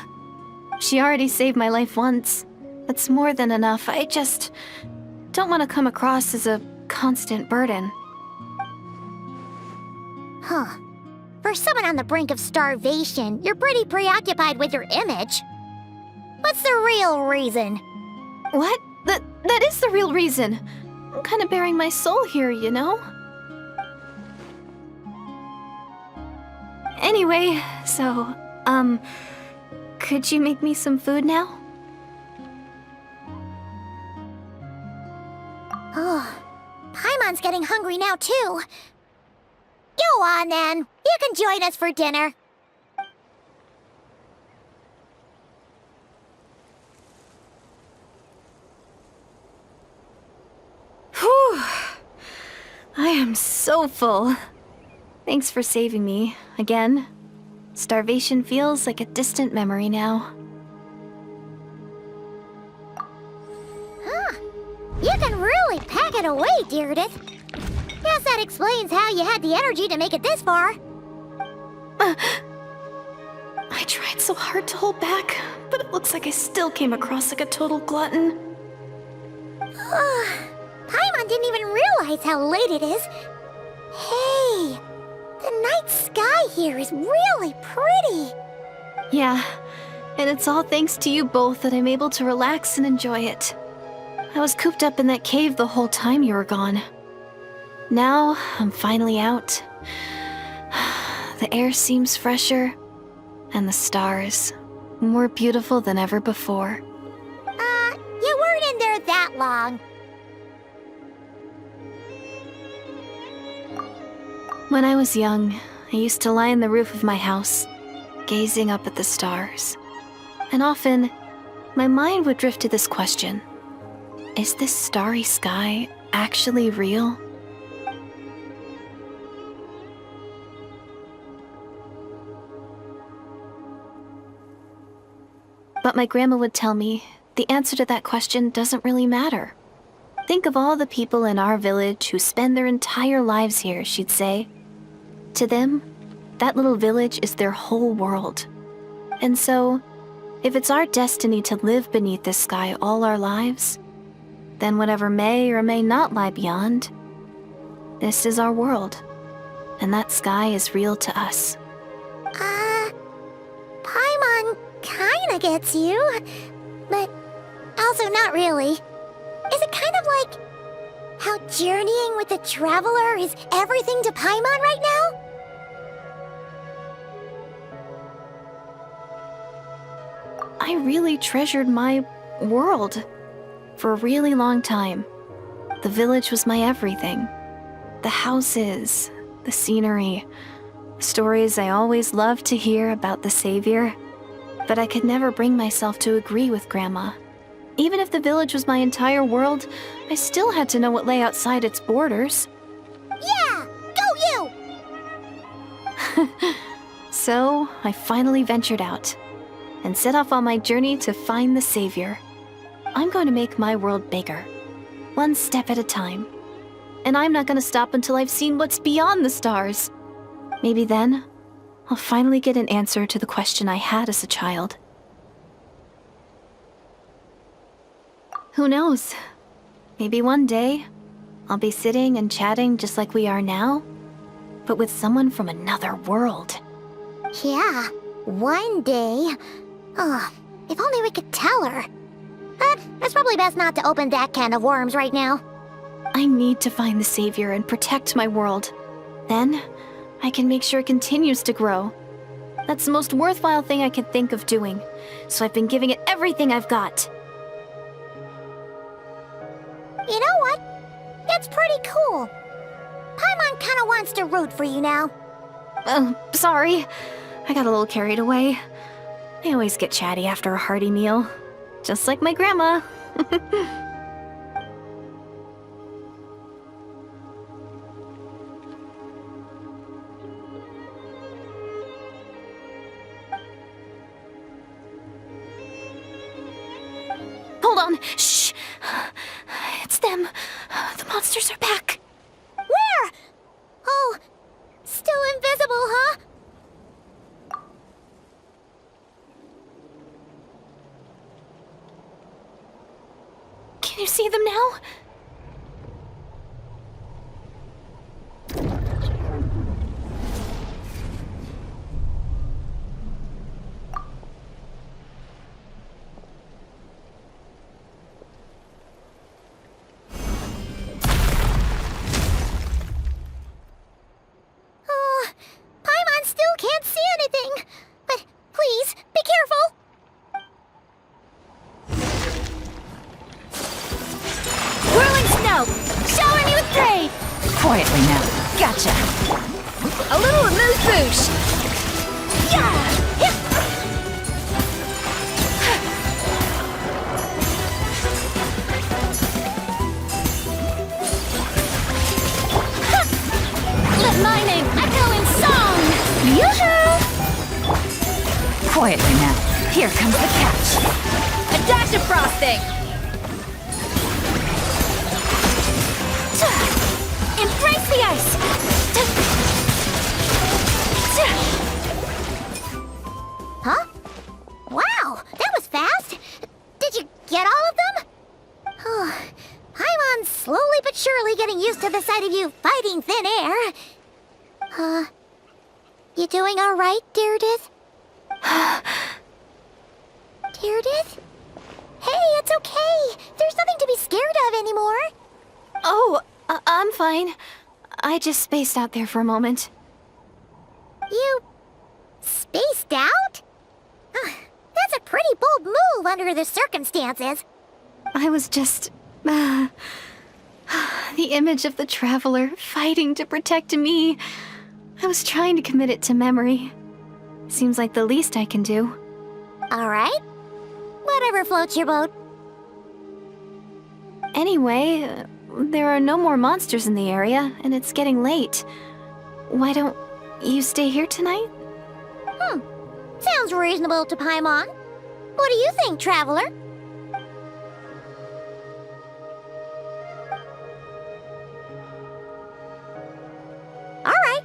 She already saved my life once. That's more than enough. I just don't want to come across as a constant burden. Huh. For someone on the brink of starvation, you're pretty preoccupied with your image. What's the real reason? What? That is the real reason. I'm kind of bearing my soul here, you know? Anyway, so, could you make me some food now? Oh, Paimon's getting hungry now, too. Go on, then. You can join us for dinner. Whew. I am so full. Thanks for saving me, again. Starvation feels like a distant memory now. Huh. You can really pack it away, Deirdith. Guess that explains how you had the energy to make it this far. I tried so hard to hold back, but it looks like I still came across like a total glutton. Paimon didn't even realize how late it is. Hey, the night sky here is really pretty. Yeah, and it's all thanks to you both that I'm able to relax and enjoy it. I was cooped up in that cave the whole time you were gone. Now, I'm finally out. The air seems fresher, and the stars more beautiful than ever before. You weren't in there that long. When I was young, I used to lie on the roof of my house, gazing up at the stars. And often, my mind would drift to this question. Is this starry sky actually real? But my grandma would tell me the answer to that question doesn't really matter. Think of all the people in our village who spend their entire lives here, she'd say. To them, that little village is their whole world. And so, if it's our destiny to live beneath this sky all our lives, then whatever may or may not lie beyond, this is our world. And that sky is real to us. Paimon kinda gets you, but also not really. Is it kind of like how journeying with the traveler is everything to Paimon right now? I really treasured my world for a really long time. The village was my everything. The houses, the scenery, stories I always loved to hear about the Savior. But I could never bring myself to agree with Grandma. Even if the village was my entire world, I still had to know what lay outside its borders. Yeah! Go you! So, I finally ventured out and set off on my journey to find the Savior. I'm going to make my world bigger, one step at a time. And I'm not going to stop until I've seen what's beyond the stars. Maybe then, I'll finally get an answer to the question I had as a child. Who knows? Maybe one day, I'll be sitting and chatting just like we are now, but with someone from another world. Yeah, one day. Oh, if only we could tell her. But it's probably best not to open that can of worms right now. I need to find the Savior and protect my world. Then, I can make sure it continues to grow. That's the most worthwhile thing I can think of doing, so I've been giving it everything I've got. You know what? That's pretty cool. Paimon kinda wants to root for you now. Sorry. I got a little carried away. I always get chatty after a hearty meal. Just like my grandma. Hold on. Shh. It's them. The monsters are back. Where? Oh, still invisible, huh? Can you see them now? Oh, Paimon still can't see anything. But please, be careful. Whirling snow! Shower me with prey! Quietly now. Gotcha. A little amuse-bouche. Yeah! Let my name echo in song! Yoo-hoo! Quietly now. Here comes the catch. A dash of frosting! Embrace the ice! Huh? Wow, that was fast. Did you get all of them? Oh, Paimon's slowly but surely getting used to the sight of you fighting thin air. You doing all right, Deirdith? Deirdith? Hey, it's okay. There's nothing to be scared of anymore. Oh, I'm fine. I just spaced out there for a moment. You spaced out? That's a pretty bold move under the circumstances. I was just... the image of the Traveler fighting to protect me. I was trying to commit it to memory. Seems like the least I can do. All right. Whatever floats your boat. Anyway, there are no more monsters in the area, and it's getting late. Why don't you stay here tonight? Sounds reasonable to Paimon. What do you think, Traveler? All right.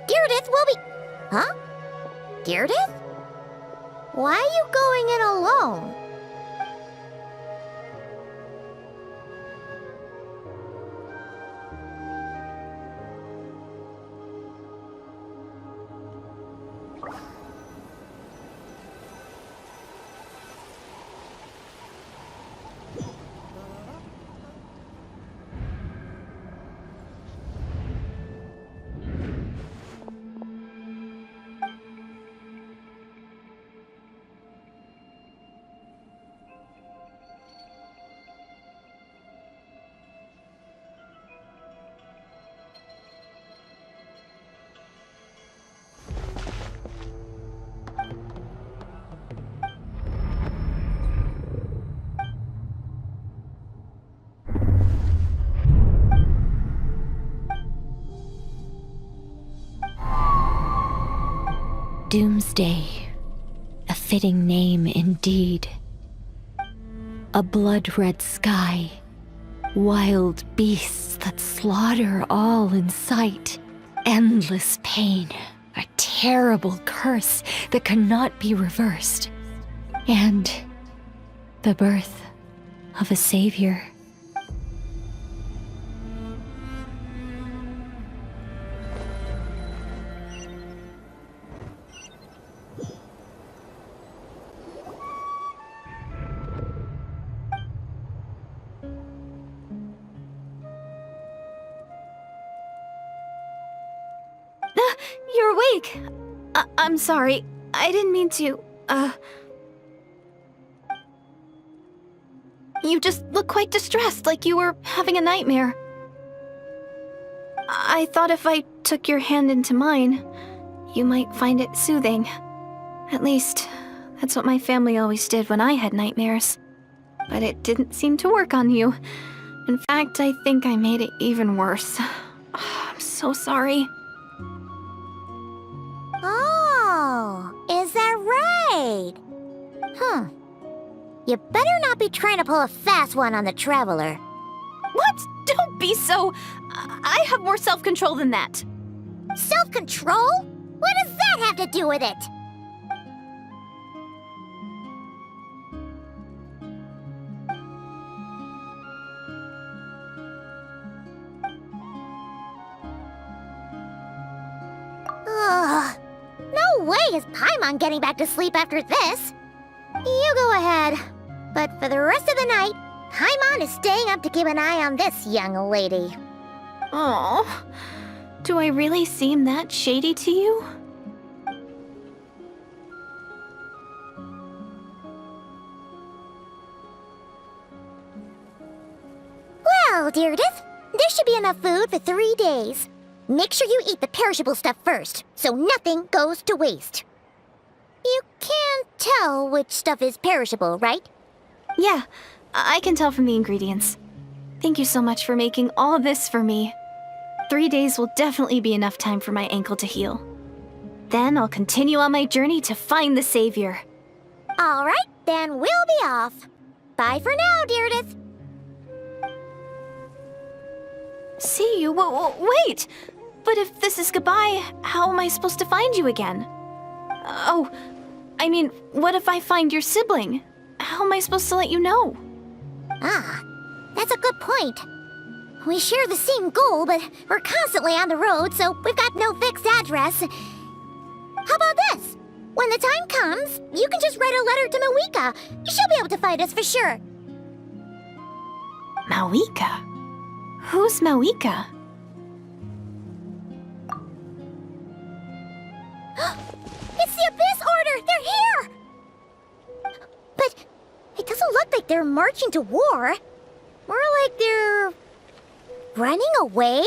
Deirdith will be... Huh? Deirdith? Why are you going in alone? Doomsday. A fitting name indeed. A blood-red sky. Wild beasts that slaughter all in sight. Endless pain. A terrible curse that cannot be reversed. And the birth of a savior. You're awake! I'm sorry. I didn't mean to, You just look quite distressed, like you were having a nightmare. I thought if I took your hand into mine, you might find it soothing. At least, that's what my family always did when I had nightmares. But it didn't seem to work on you. In fact, I think I made it even worse. I'm so sorry. Oh, is that right? You better not be trying to pull a fast one on the Traveler. What? Don't be so... I have more self-control than that. Self-control? What does that have to do with it? Ugh. No way is Paimon getting back to sleep after this. You go ahead. But for the rest of the night, Paimon is staying up to keep an eye on this young lady. Oh, do I really seem that shady to you? Well, Deirdre, there should be enough food for 3 days. Make sure you eat the perishable stuff first, so nothing goes to waste. You can't tell which stuff is perishable, right? Yeah, I can tell from the ingredients. Thank you so much for making all this for me. 3 days will definitely be enough time for my ankle to heal. Then I'll continue on my journey to find the Savior. All right, then we'll be off. Bye for now, Deirdre. See you? Wait! But if this is goodbye, how am I supposed to find you again? Oh, I mean, what if I find your sibling? How am I supposed to let you know? Ah, that's a good point. We share the same goal, but we're constantly on the road, so we've got no fixed address. How about this? When the time comes, you can just write a letter to Mawika. She'll be able to find us for sure. Mawika? Who's Mawika? It's the Abyss Order! They're here! But it doesn't look like they're marching to war. More like they're... running away?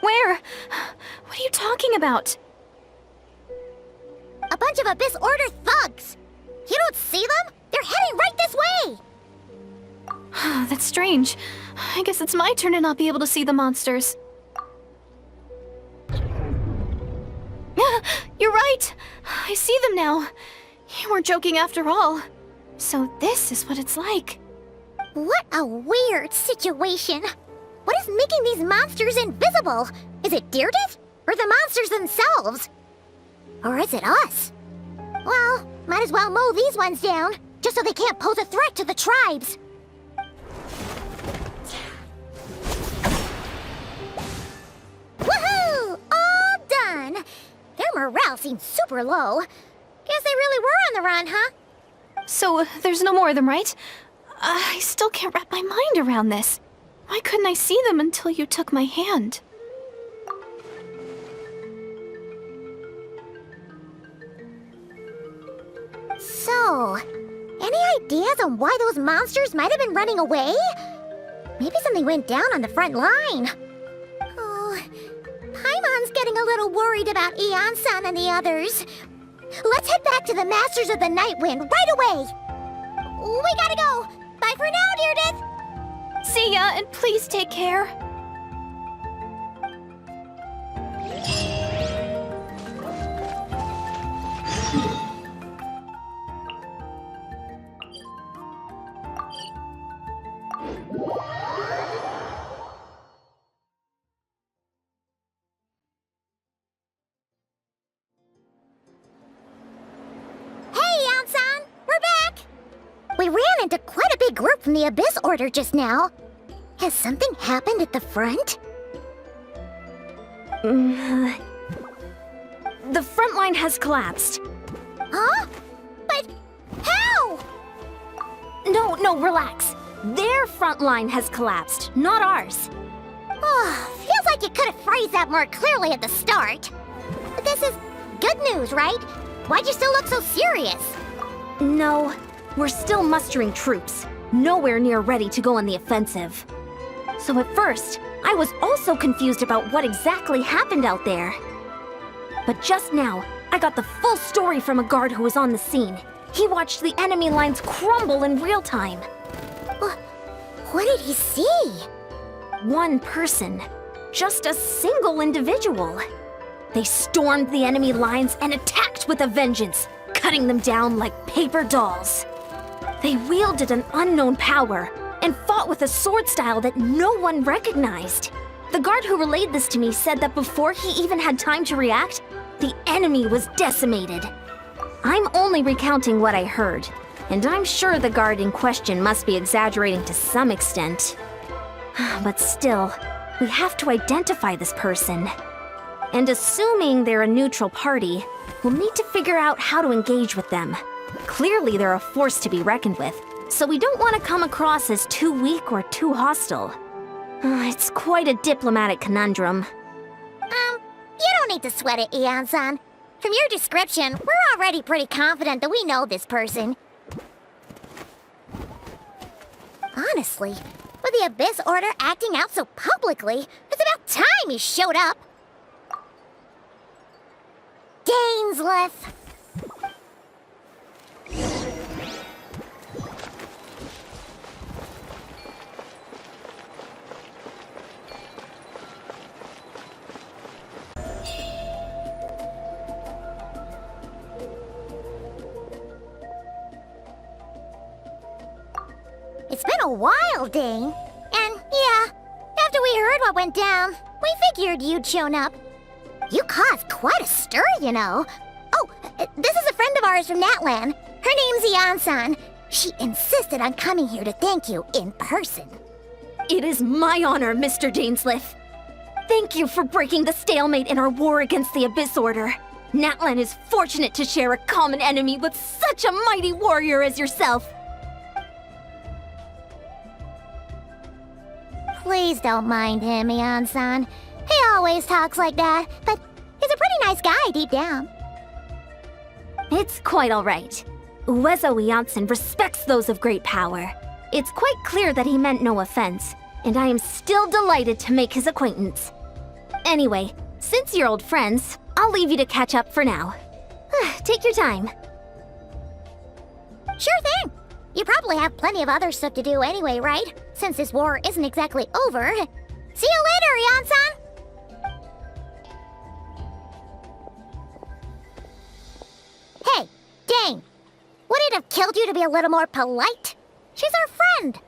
Where? What are you talking about? A bunch of Abyss Order thugs! You don't see them? They're heading right this way! That's strange. I guess it's my turn to not be able to see the monsters. You're right! I see them now. You weren't joking after all. So this is what it's like. What a weird situation. What is making these monsters invisible? Is it Deirdre? Or the monsters themselves? Or is it us? Well, might as well mow these ones down, just so they can't pose a threat to the tribes. Woohoo! All done! Their morale seems super low. Guess they really were on the run, huh? So, there's no more of them, right? I still can't wrap my mind around this. Why couldn't I see them until you took my hand? So, any ideas on why those monsters might have been running away? Maybe something went down on the front line. Oh, Paimon's getting a little worried about Eon-san and the others. Let's head back to the Masters of the Night Wind right away! We gotta go! Bye for now, Deirdre! See ya, and please take care. We ran into quite a big group from the Abyss Order just now. Has something happened at the front? The front line has collapsed. Huh? But how? No, relax. Their front line has collapsed, not ours. Oh, feels like you could have phrased that more clearly at the start. But this is good news, right? Why'd you still look so serious? No, we're still mustering troops, nowhere near ready to go on the offensive. So at first, I was also confused about what exactly happened out there. But just now, I got the full story from a guard who was on the scene. He watched the enemy lines crumble in real time. What did he see? One person. Just a single individual. They stormed the enemy lines and attacked with a vengeance, cutting them down like paper dolls. They wielded an unknown power and fought with a sword style that no one recognized. The guard who relayed this to me said that before he even had time to react, the enemy was decimated. I'm only recounting what I heard, and I'm sure the guard in question must be exaggerating to some extent. But still, we have to identify this person. And assuming they're a neutral party, we'll need to figure out how to engage with them. Clearly they're a force to be reckoned with, so we don't want to come across as too weak or too hostile. It's quite a diplomatic conundrum. You don't need to sweat it, Eon-san. From your description, we're already pretty confident that we know this person. Honestly, with the Abyss Order acting out so publicly, it's about time he showed up. Gainsleif. It's been a while, Dane. And yeah, after we heard what went down, we figured you'd shown up. You caused quite a stir, you know. Oh, this is a friend of ours from Natlan. Her name's Eon-san. She insisted on coming here to thank you in person. It is my honor, Mr. Gainsleif. Thank you for breaking the stalemate in our war against the Abyss Order. Natlan is fortunate to share a common enemy with such a mighty warrior as yourself. Please don't mind him, Eon-san. He always talks like that, but he's a pretty nice guy deep down. It's quite all right. Uezo Eonson respects those of great power. It's quite clear that he meant no offense, and I am still delighted to make his acquaintance. Anyway, since you're old friends, I'll leave you to catch up for now. Take your time. Sure thing. You probably have plenty of other stuff to do anyway, right? Since this war isn't exactly over. See you later, Eon-san! Hey, Dane! Would it have killed you to be a little more polite? She's our friend!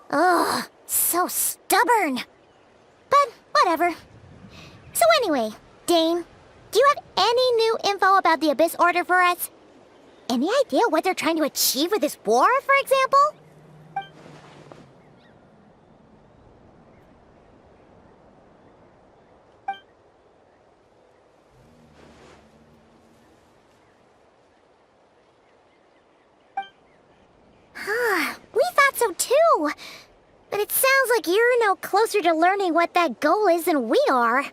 Ugh, so stubborn. But whatever. So anyway, Dane, do you have any new info about the Abyss Order for us? Any idea what they're trying to achieve with this war, for example? We thought so too. But it sounds like you're no closer to learning what that goal is than we are.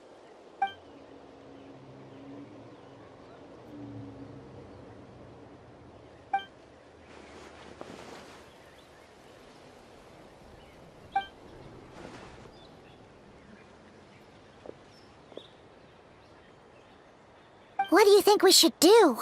What do you think we should do?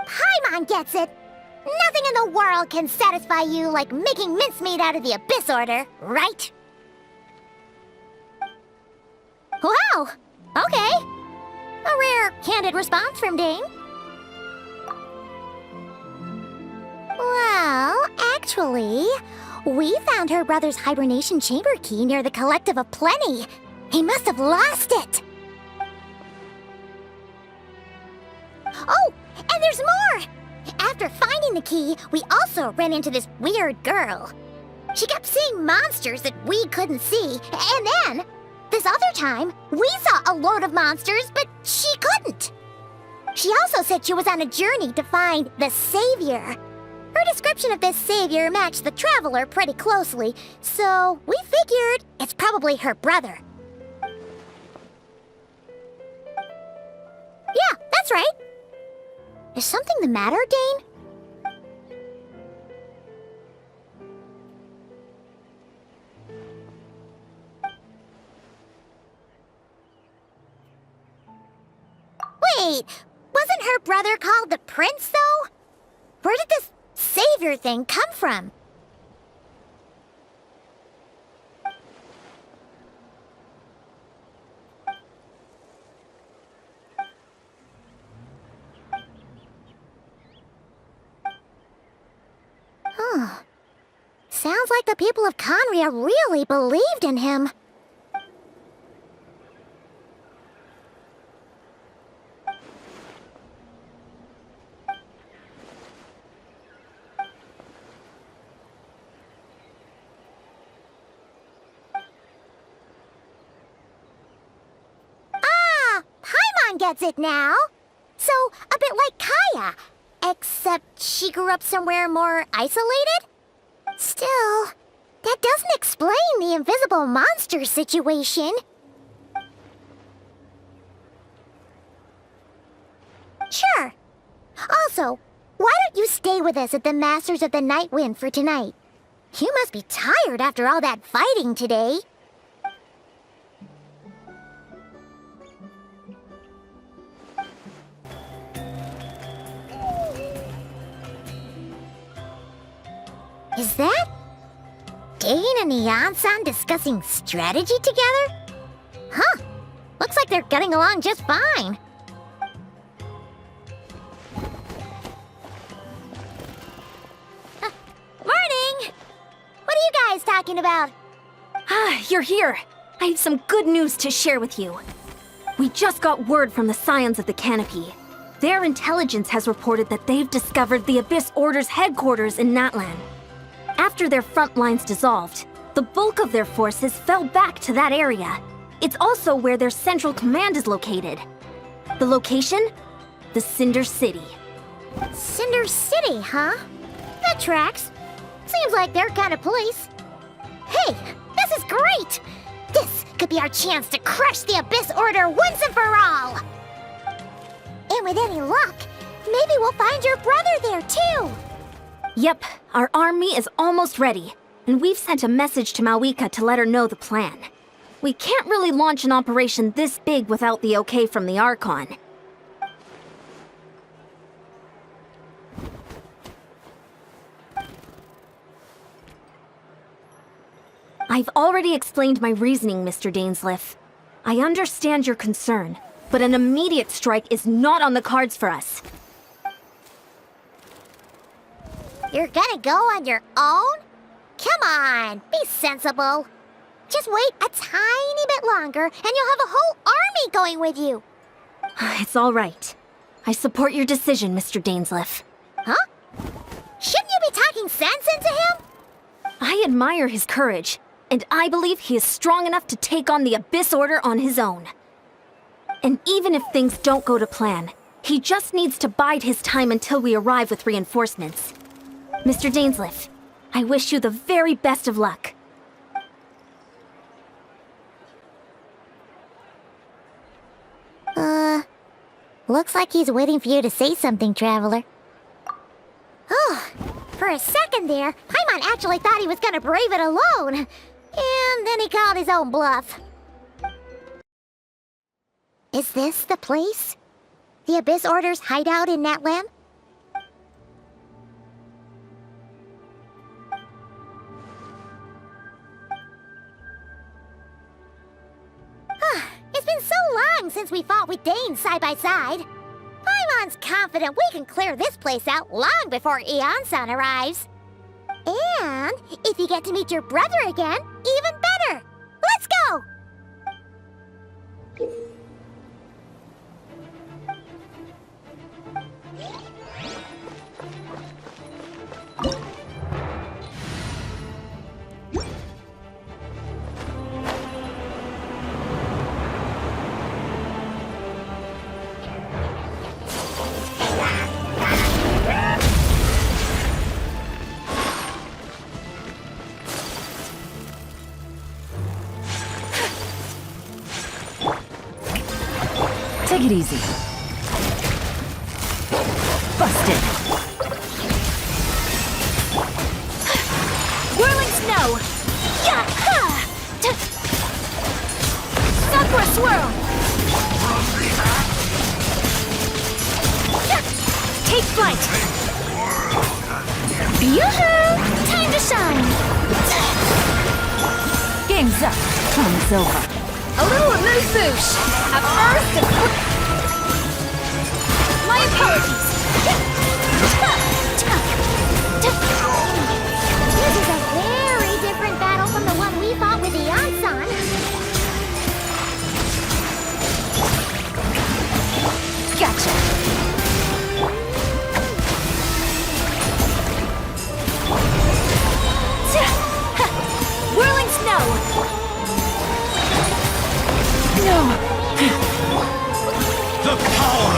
Paimon gets it. Nothing in the world can satisfy you like making mincemeat out of the Abyss Order, right? Wow! Okay. A rare, candid response from Dane. Well, actually, we found her brother's hibernation chamber key near the Collective of Plenty. He must have lost it. Oh, and there's more! After finding the key, we also ran into this weird girl. She kept seeing monsters that we couldn't see, and then, this other time, we saw a load of monsters, but she couldn't. She also said she was on a journey to find the Savior. Her description of this Savior matched the Traveler pretty closely, so we figured it's probably her brother. Yeah, that's right. Is something the matter, Dane? Wait, wasn't her brother called the prince, though? Where did this savior thing come from? Huh. Sounds like the people of Conria really believed in him. Paimon gets it now. So, a bit like Kaya. Except she grew up somewhere more isolated? Still, that doesn't explain the invisible monster situation. Sure. Also, why don't you stay with us at the Masters of the Night Wind for tonight? You must be tired after all that fighting today. Is that Dane and Eon-san discussing strategy together? Huh. Looks like they're getting along just fine. Morning! What are you guys talking about? Ah, you're here. I have some good news to share with you. We just got word from the Scions of the Canopy. Their intelligence has reported that they've discovered the Abyss Order's headquarters in Natlan. After their front lines dissolved, the bulk of their forces fell back to that area. It's also where their central command is located. The location? The Cinder City. Cinder City, huh? That tracks. Seems like their kind of place. Hey, this is great! This could be our chance to crush the Abyss Order once and for all! And with any luck, maybe we'll find your brother there too! Yep, our army is almost ready, and we've sent a message to Mawika to let her know the plan. We can't really launch an operation this big without the okay from the Archon. I've already explained my reasoning, Mr. Dainsleif. I understand your concern, but an immediate strike is not on the cards for us. You're gonna go on your own? Come on, be sensible. Just wait a tiny bit longer and you'll have a whole army going with you. It's all right. I support your decision, Mr. Dainsleif. Huh? Shouldn't you be talking sense into him? I admire his courage, and I believe he is strong enough to take on the Abyss Order on his own. And even if things don't go to plan, he just needs to bide his time until we arrive with reinforcements. Mr. Dainsleif, I wish you the very best of luck. Looks like he's waiting for you to say something, Traveler. Oh, for a second there, Paimon actually thought he was gonna brave it alone. And then he called his own bluff. Is this the place? The Abyss Order's hideout in Natlan? It's been so long since we fought with Dane side by side. Paimon's confident we can clear this place out long before Eon-san arrives. And if you get to meet your brother again, even better. Let's go! Take it easy. Busted. Whirling snow! Sakura swirl! flight! Yoo-hoo! Time to shine! Game's up. Time's over. A little amuse-bouche. A first and... My apologies! This is a very different battle from the one we fought with the Yansan. Gotcha. Whirling snow! No. The power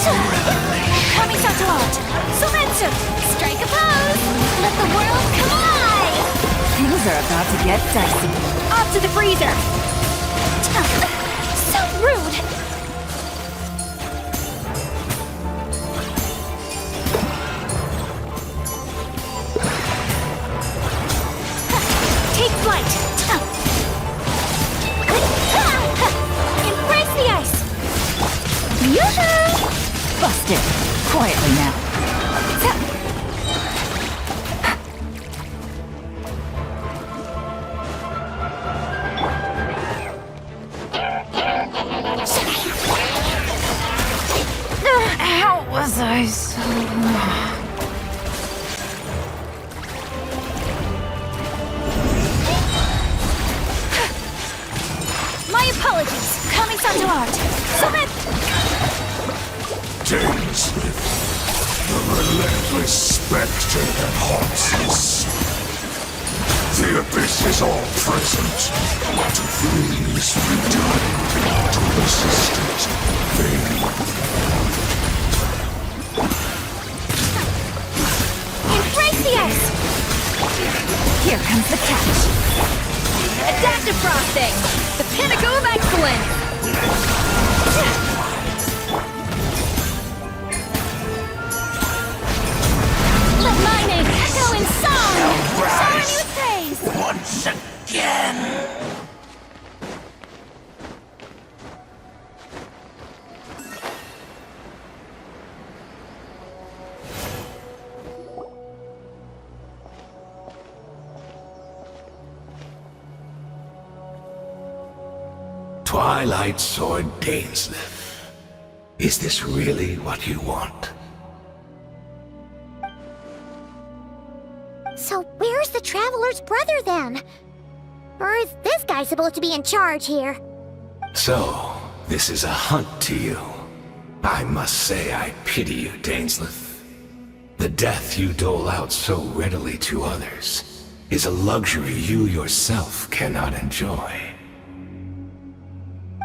of revelation. Kamisato art! Sometsu! Strike a pose! Let the world come alive! Things are about to get dicey. Off to the freezer! So rude! Take flight! Embrace the ice! Yoo-hoo! Busted. Quietly now. How was I so... My apologies! Kamisato art! Dainsmith, the relentless spectre that haunts us. The abyss is all present. To flee is futile. To resist it, vain. Embrace the ice! Here comes the catch. Adaptive frosting. The pinnacle of excellence. Let my name echo in song! Shower me with praise! Once again. Twilight Sword Dainsleif. Is this really what you want? So where's the Traveler's brother then? Or is this guy supposed to be in charge here? So, this is a hunt to you. I must say I pity you, Dainsleif. The death you dole out so readily to others is a luxury you yourself cannot enjoy.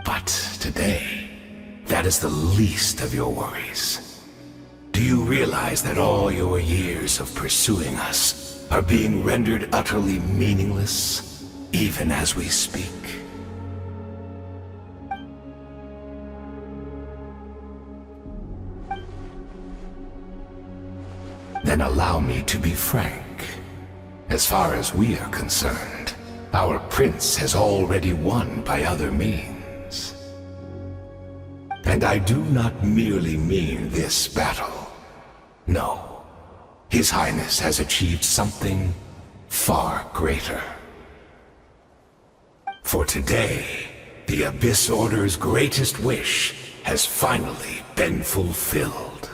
But today, that is the least of your worries. Do you realize that all your years of pursuing us are being rendered utterly meaningless, even as we speak? Then allow me to be frank. As far as we are concerned, our prince has already won by other means. And I do not merely mean this battle. No. His Highness has achieved something far greater. For today, the Abyss Order's greatest wish has finally been fulfilled.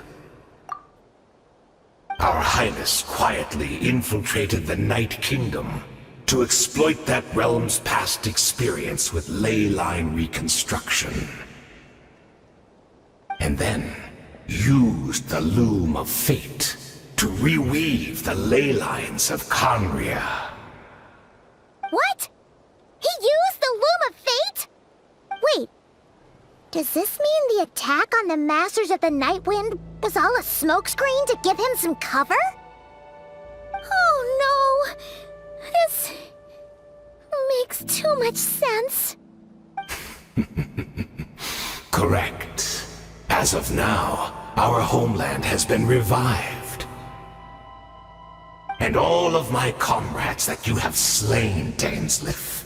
Our Highness quietly infiltrated the Night Kingdom to exploit that realm's past experience with ley line reconstruction. And then used the Loom of Fate to reweave the ley lines of Conria. What? He used the Loom of Fate? Wait, does this mean the attack on the Masters of the Nightwind was all a smokescreen to give him some cover? Oh no! This makes too much sense. Correct. As of now, our homeland has been revived. And all of my comrades that you have slain, Dainsleif,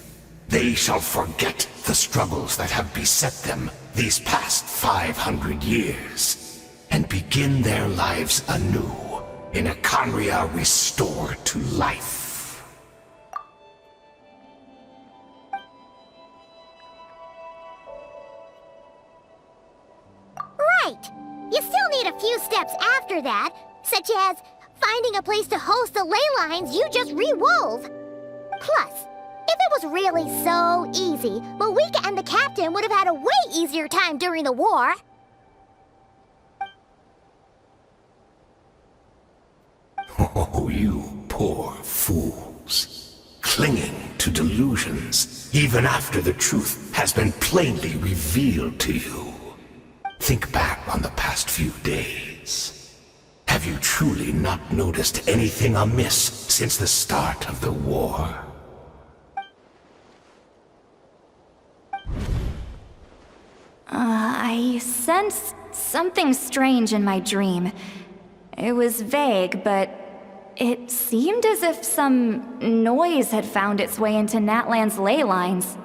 they shall forget the struggles that have beset them these past 500 years. and begin their lives anew in a Canria restored to life. Right! You still need a few steps after that, such as finding a place to host the ley lines you just re-wove. Plus, if it was really so easy, Malika and the captain would have had a way easier time during the war. Oh, you poor fools. Clinging to delusions, even after the truth has been plainly revealed to you. Think back on the past few days. Have you truly not noticed anything amiss since the start of the war? I sensed something strange in my dream. It was vague, but it seemed as if some noise had found its way into Natlan's ley lines.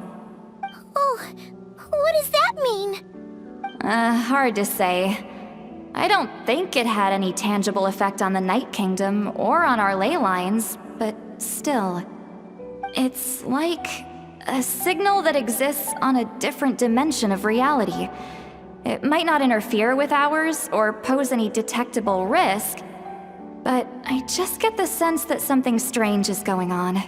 Oh, what does that mean? Hard to say. I don't think it had any tangible effect on the Night Kingdom or on our ley lines, but still. It's like a signal that exists on a different dimension of reality. It might not interfere with ours or pose any detectable risk, but I just get the sense that something strange is going on.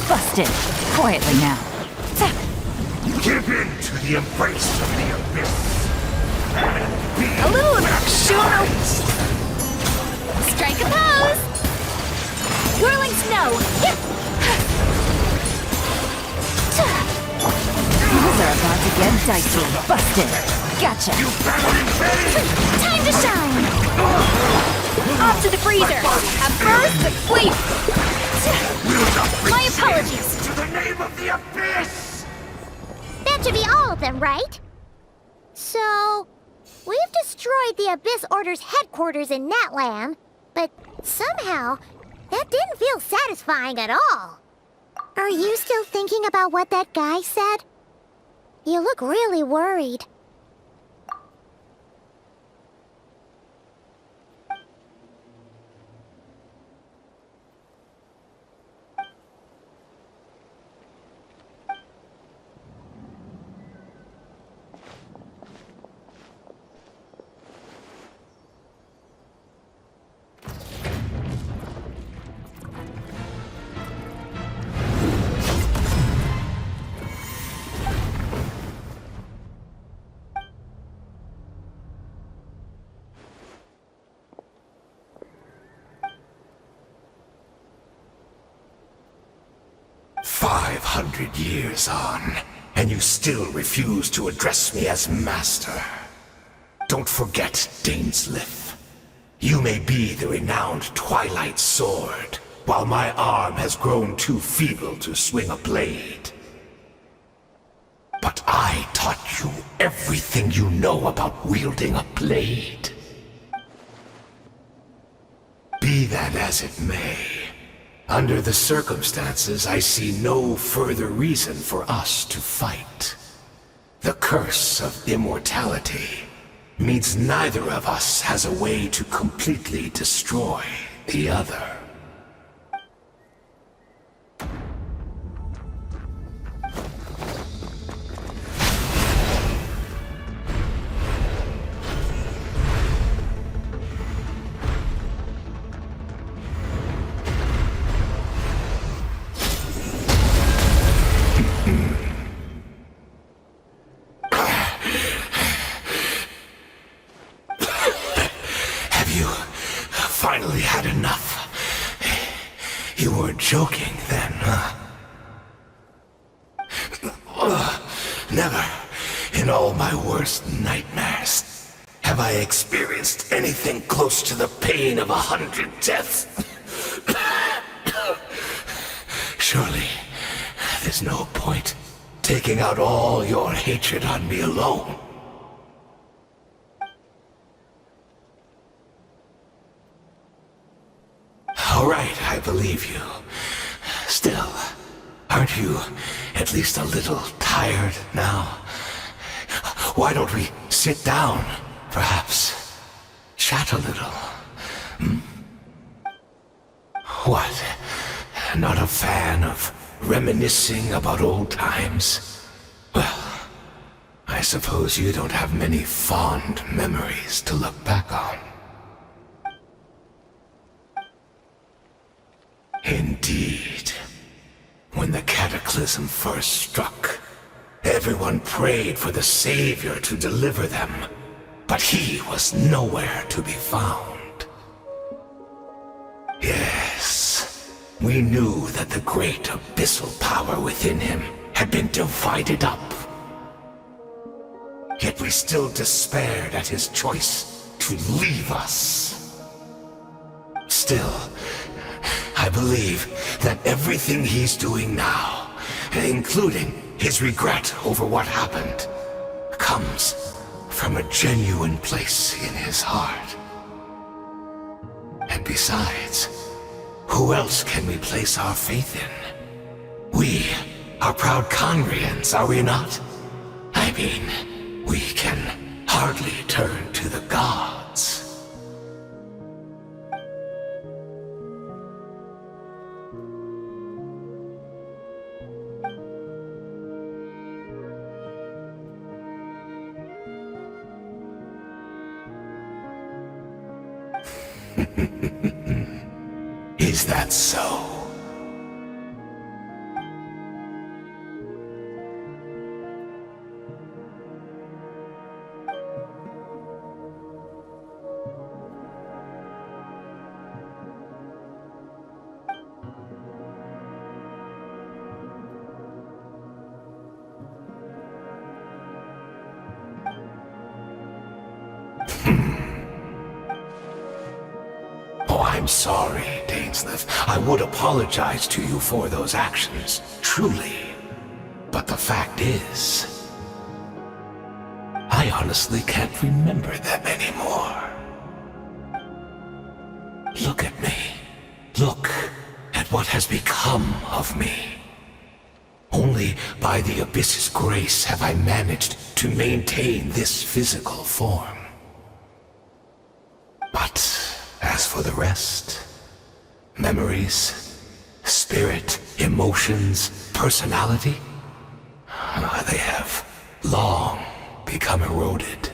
Busted. Quietly now. Give in to the embrace of the abyss. And be A little baptized. strike a pose! Whirling snow! Things are about to get dicey. Busted. Gotcha. You battle in vain! Time to shine! Off to the freezer! At first, sleep! My apologies! To the name of the abyss! That should be all of them, right? So, we've destroyed the Abyss Order's headquarters in Natlan, but somehow, that didn't feel satisfying at all. Are you still thinking about what that guy said? You look really worried. "500 years on, and you still refuse to address me as master. Don't forget, Dainslith. You may be the renowned Twilight Sword, while my arm has grown too feeble to swing a blade. But I taught you everything you know about wielding a blade. Be that as it may, under the circumstances, I see no further reason for us to fight. The curse of immortality means neither of us has a way to completely destroy the other. were joking then, huh? Never, in all my worst nightmares, have I experienced anything close to the pain of 100 deaths. Surely, there's no point taking out all your hatred on me alone. All right, I believe you. Still, aren't you at least a little tired now? Why don't we sit down, perhaps? Chat a little. What? Not a fan of reminiscing about old times? Well, I suppose you don't have many fond memories to look back on. Indeed. When the cataclysm first struck, everyone prayed for the Savior to deliver them, but he was nowhere to be found. Yes, we knew that the great abyssal power within him had been divided up. Yet we still despaired at his choice to leave us. Still, I believe that everything he's doing now, including his regret over what happened, comes from a genuine place in his heart. And besides, who else can we place our faith in? We are proud Conrians, are we not? I mean, we can hardly turn to the gods. Is that so? I'm sorry, Dainsleif. I would apologize to you for those actions, truly. But the fact is, I honestly can't remember them anymore. Look at me. Look at what has become of me. Only by the Abyss's grace have I managed to maintain this physical form. But as for the rest, memories, spirit, emotions, personality, they have long become eroded,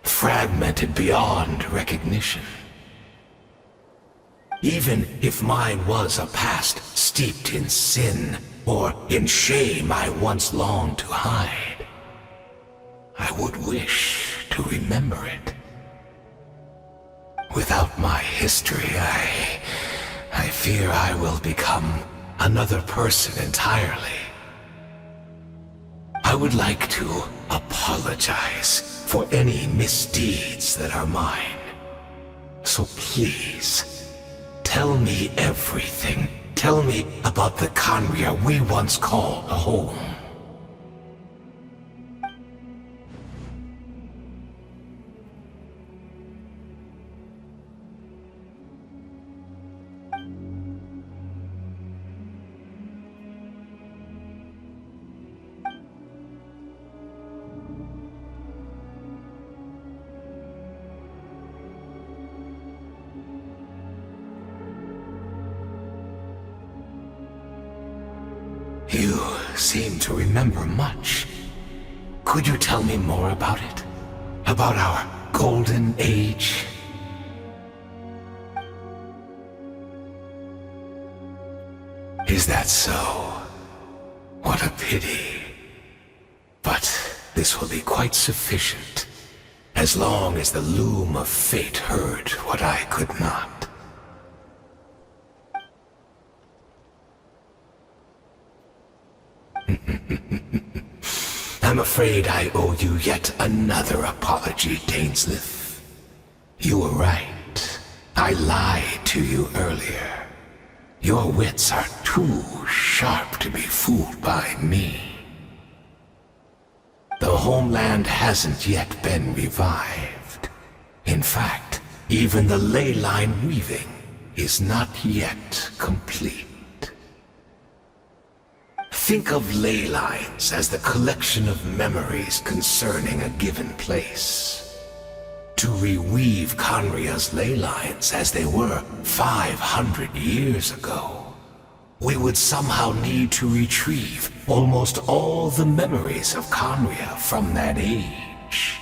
fragmented beyond recognition. Even if mine was a past steeped in sin or in shame I once longed to hide, I would wish to remember it. Without my history, I fear I will become another person entirely. I would like to apologize for any misdeeds that are mine. So please, tell me everything. Tell me about the Conria we once called a home. You seem to remember much. Could you tell me more about it? About our golden age? Is that so? What a pity. But this will be quite sufficient, as long as the loom of fate heard what I could not. I'm afraid I owe you yet another apology, Dainslith. You were right. I lied to you earlier. Your wits are too sharp to be fooled by me. The homeland hasn't yet been revived. In fact, even the ley line weaving is not yet complete. Think of ley lines as the collection of memories concerning a given place. To reweave Conria's ley lines as they were 500 years ago, we would somehow need to retrieve almost all the memories of Conria from that age.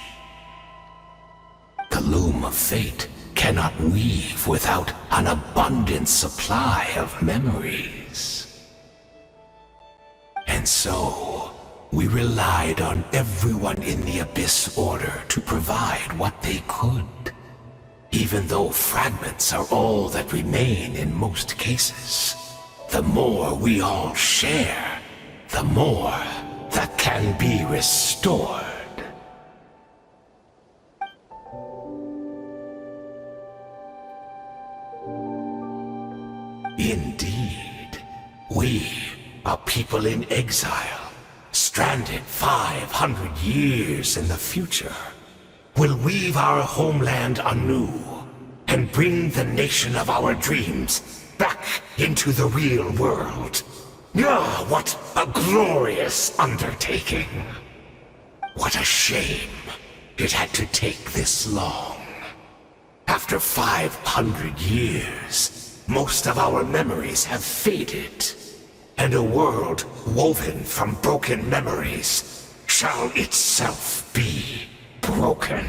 The loom of fate cannot weave without an abundant supply of memories. And so, we relied on everyone in the Abyss Order to provide what they could. Even though fragments are all that remain in most cases, the more we all share, the more that can be restored. Indeed, we are people in exile, stranded 500 years in the future, will weave our homeland anew and bring the nation of our dreams back into the real world. Ah, what a glorious undertaking! What a shame it had to take this long. After 500 years, most of our memories have faded, and a world woven from broken memories shall itself be broken.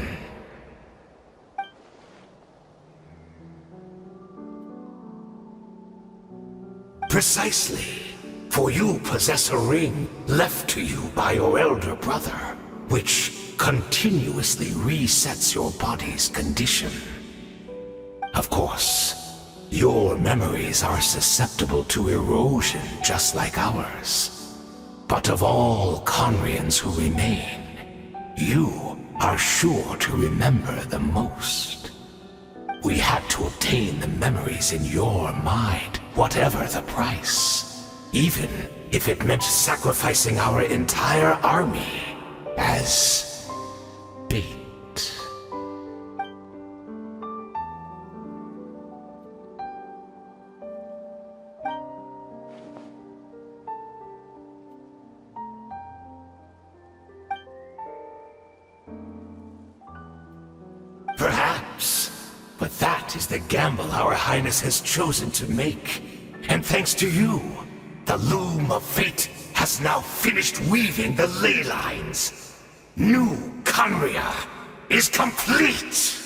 Precisely, for you possess a ring left to you by your elder brother, which continuously resets your body's condition. Of course, your memories are susceptible to erosion just like ours. But of all Conrians who remain, you are sure to remember the most. We had to obtain the memories in your mind, whatever the price. Even if it meant sacrificing our entire army as bait. Perhaps, but that is the gamble our Highness has chosen to make. And thanks to you, the loom of fate has now finished weaving the ley lines. New Conria is complete!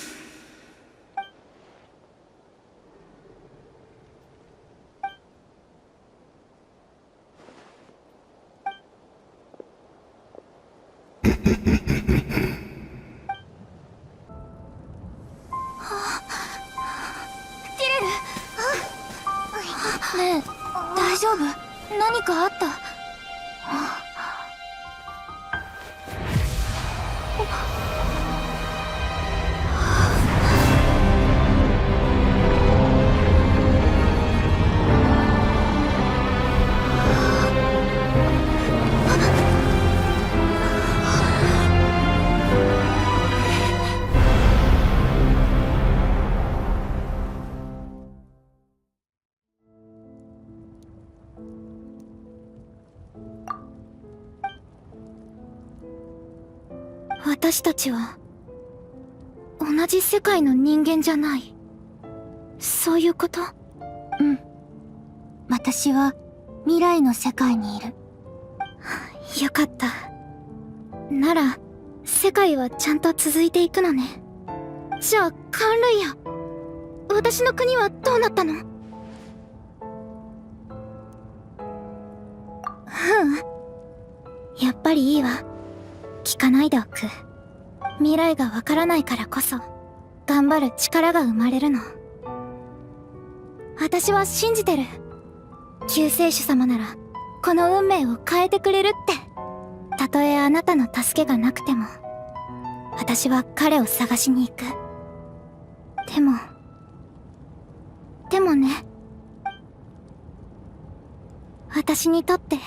ねえ、大丈夫？何かあった？私たちは同じ世界の人間じゃない。そういうこと？うん。私は未来の世界にいる。よかった。なら世界はちゃんと続いていくのね。じゃあカンルイヤ、私の国はどうなったの？やっぱりいいわ。聞かないでおく。未来がわからないからこそ頑張る力が生まれるの。私は信じてる。救世主様ならここの運命を変えてくれるって。たとえあなたの助けがなくても、私は彼を探しに行く。でもね、私にとって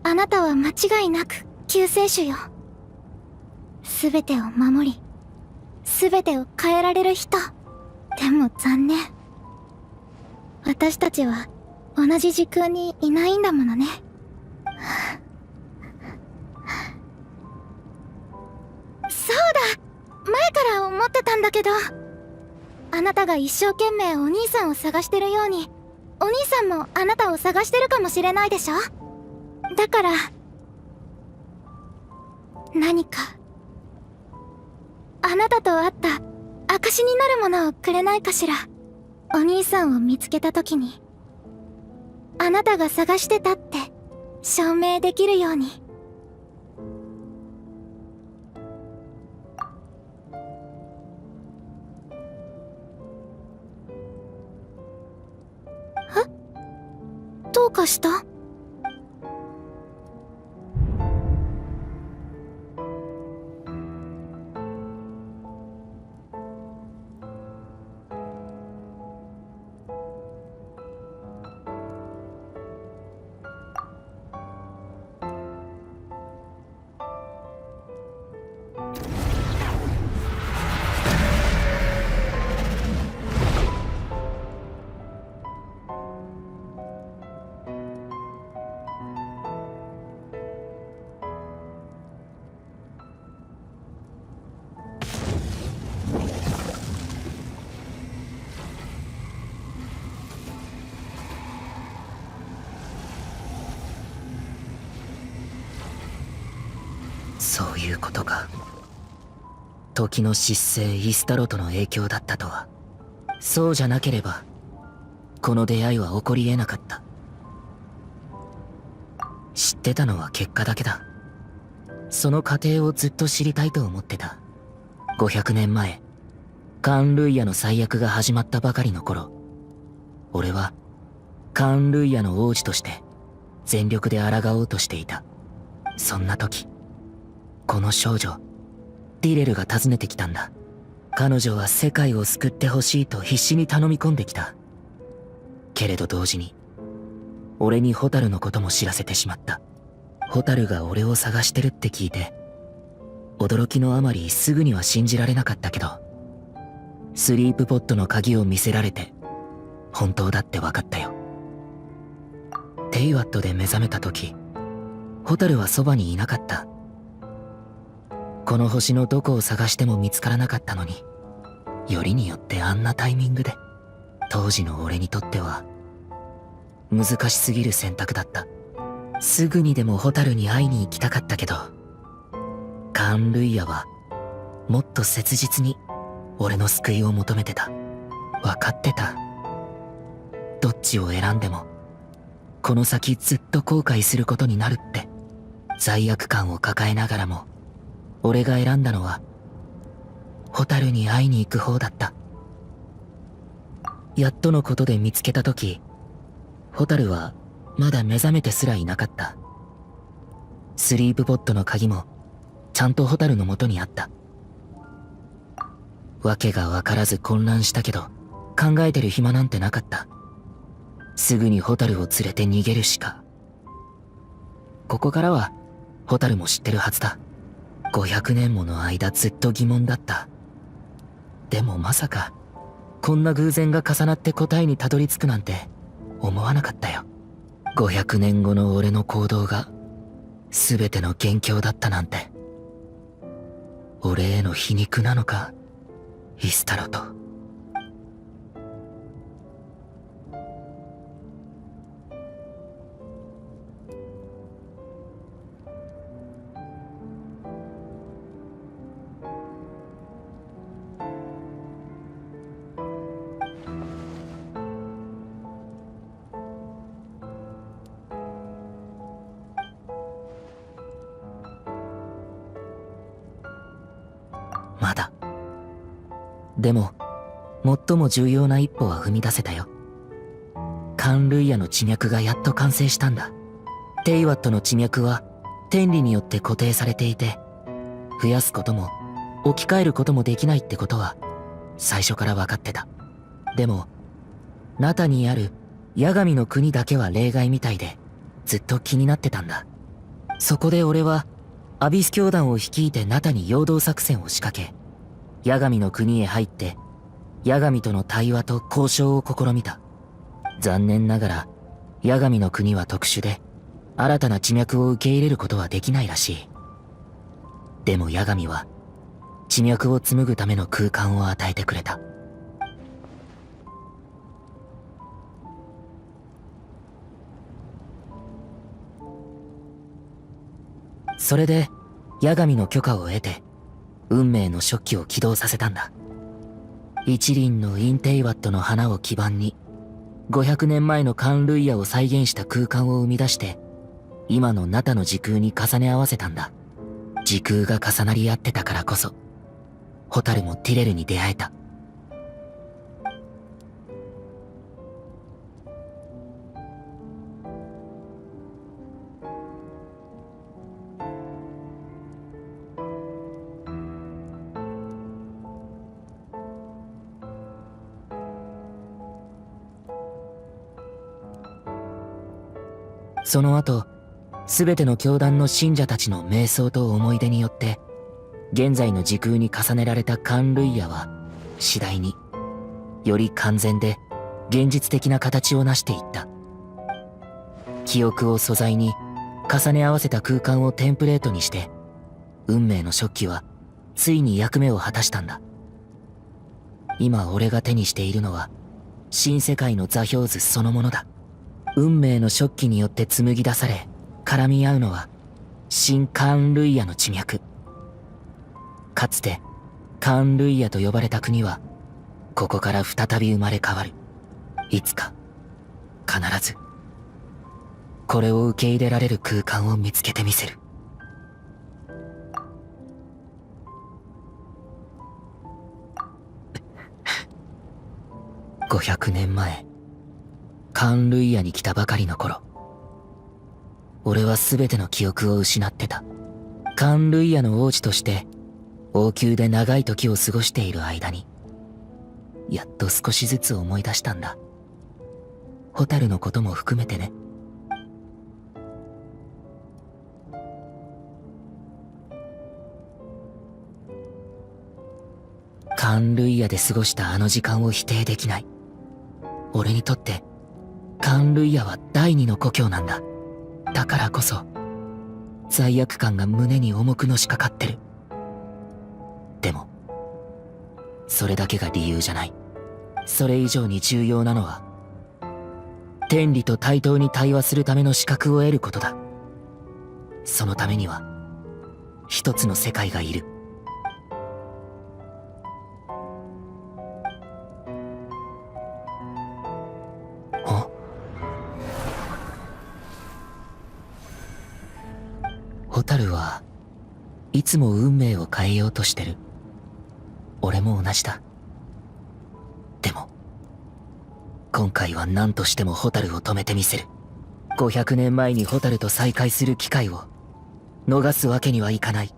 あなたは間違いなく救世主よ。全てを守り、全てを変えられる人。でも残念、私たちは同じ時空にいないんだものね。そうだ、前から思ってたんだけど、あなたが一生懸命お兄さんを探してるように、お兄さんもあなたを探してるかもしれないでしょ。だから何かあなたと会った証になるものをくれないかしら。お兄さんを見つけた時に、あなたが探してたって証明できるように。どうかした？そういうことか。時の失勢イスタロとの影響だったとは。そうじゃなければこの出会いは起こり得なかった。知ってたのは結果だけだ。その過程をずっと知りたいと思ってた。500年前カーン・ルイヤの災厄が始まったばかりの頃、俺はカーン・ルイヤの王子として全力で抗おうとしていた。そんな時、この少女ディレルが訪ねてきたんだ。彼女は世界を救ってほしいと必死に頼み込んできた。けれど同時に俺にホタルのことも知らせてしまった。ホタルが俺を探してるって聞いて、驚きのあまりすぐには信じられなかったけど、スリープポットの鍵を見せられて本当だって分かったよ。テイワットで目覚めた時、ホタルはそばにいなかった。この星のどこを探しても見つからなかったのに、よりによってあんなタイミングで。当時の俺にとっては難しすぎる選択だった。すぐにでもホタルに会いに行きたかったけど、カーン・ルイヤはもっと切実に俺の救いを求めてた。分かってた。どっちを選んでもこの先ずっと後悔することになるって。罪悪感を抱えながらも俺が選んだのはホタルに会いに行く方だった。やっとのことで見つけた時、ホタルはまだ目覚めてすらいなかった。スリープポットの鍵もちゃんとホタルの元にあった。わけがわからず混乱したけど、考えてる暇なんてなかった。すぐにホタルを連れて逃げるしか。ここからはホタルも知ってるはずだ。500年もの間ずっと疑問だった。でもまさかこんな偶然が重なって答えにたどり着くなんて思わなかったよ。500年後の俺の行動が全ての元凶だったなんて。俺への皮肉なのか、イスタロと。まだ。でも最も重要な一歩は踏み出せたよ。カーン・ルイヤの地脈がやっと完成したんだ。テイワットの地脈は天理によって固定されていて、増やすことも置き換えることもできないってことは最初から分かってた。でもナタにある八神の国だけは例外みたいで、ずっと気になってたんだ。そこで俺はアビス教団を率いてナタに陽動作戦を仕掛け、八神の国へ入って八神との対話と交渉を試みた。残念ながら八神の国は特殊で、新たな地脈を受け入れることはできないらしい。でも八神は地脈を紡ぐための空間を与えてくれた。それで八神の許可を得て運命の初期を起動させたんだ。一輪のインテイワットの花を基盤に500年前のカンルイヤを再現した空間を生み出して、今のナタの時空に重ね合わせたんだ。時空が重なり合ってたからこそ、ホタルもティレルに出会えた。その後、すべての教団の信者たちの瞑想と思い出によって、現在の時空に重ねられたカンルイヤは、次第に、より完全で現実的な形を成していった。記憶を素材に重ね合わせた空間をテンプレートにして、運命の初期はついに役目を果たしたんだ。今俺が手にしているのは、新世界の座標図そのものだ。運命の初期によって紡ぎ出され、絡み合うのは、新カーンルイヤの地脈。かつて、カーンルイヤと呼ばれた国は、ここから再び生まれ変わる。いつか、必ず、これを受け入れられる空間を見つけてみせる。500年前、カーンルイヤに来たばかりの頃、俺は全ての記憶を失ってた。カーンルイヤの王子として王宮で長い時を過ごしている間に、やっと少しずつ思い出したんだ。ホタルのことも含めてね。カーンルイヤで過ごしたあの時間を否定できない。俺にとってカーンルイヤは第二の故郷なんだ。だからこそ罪悪感が胸に重くのしかかってる。でもそれだけが理由じゃない。それ以上に重要なのは、天理と対等に対話するための資格を得ることだ。そのためには一つの世界がいる。ホタルはいつも運命を変えようとしてる。俺も同じだ。でも今回は何としてもホタルを止めてみせる。500年前にホタルと再会する機会を逃すわけにはいかない。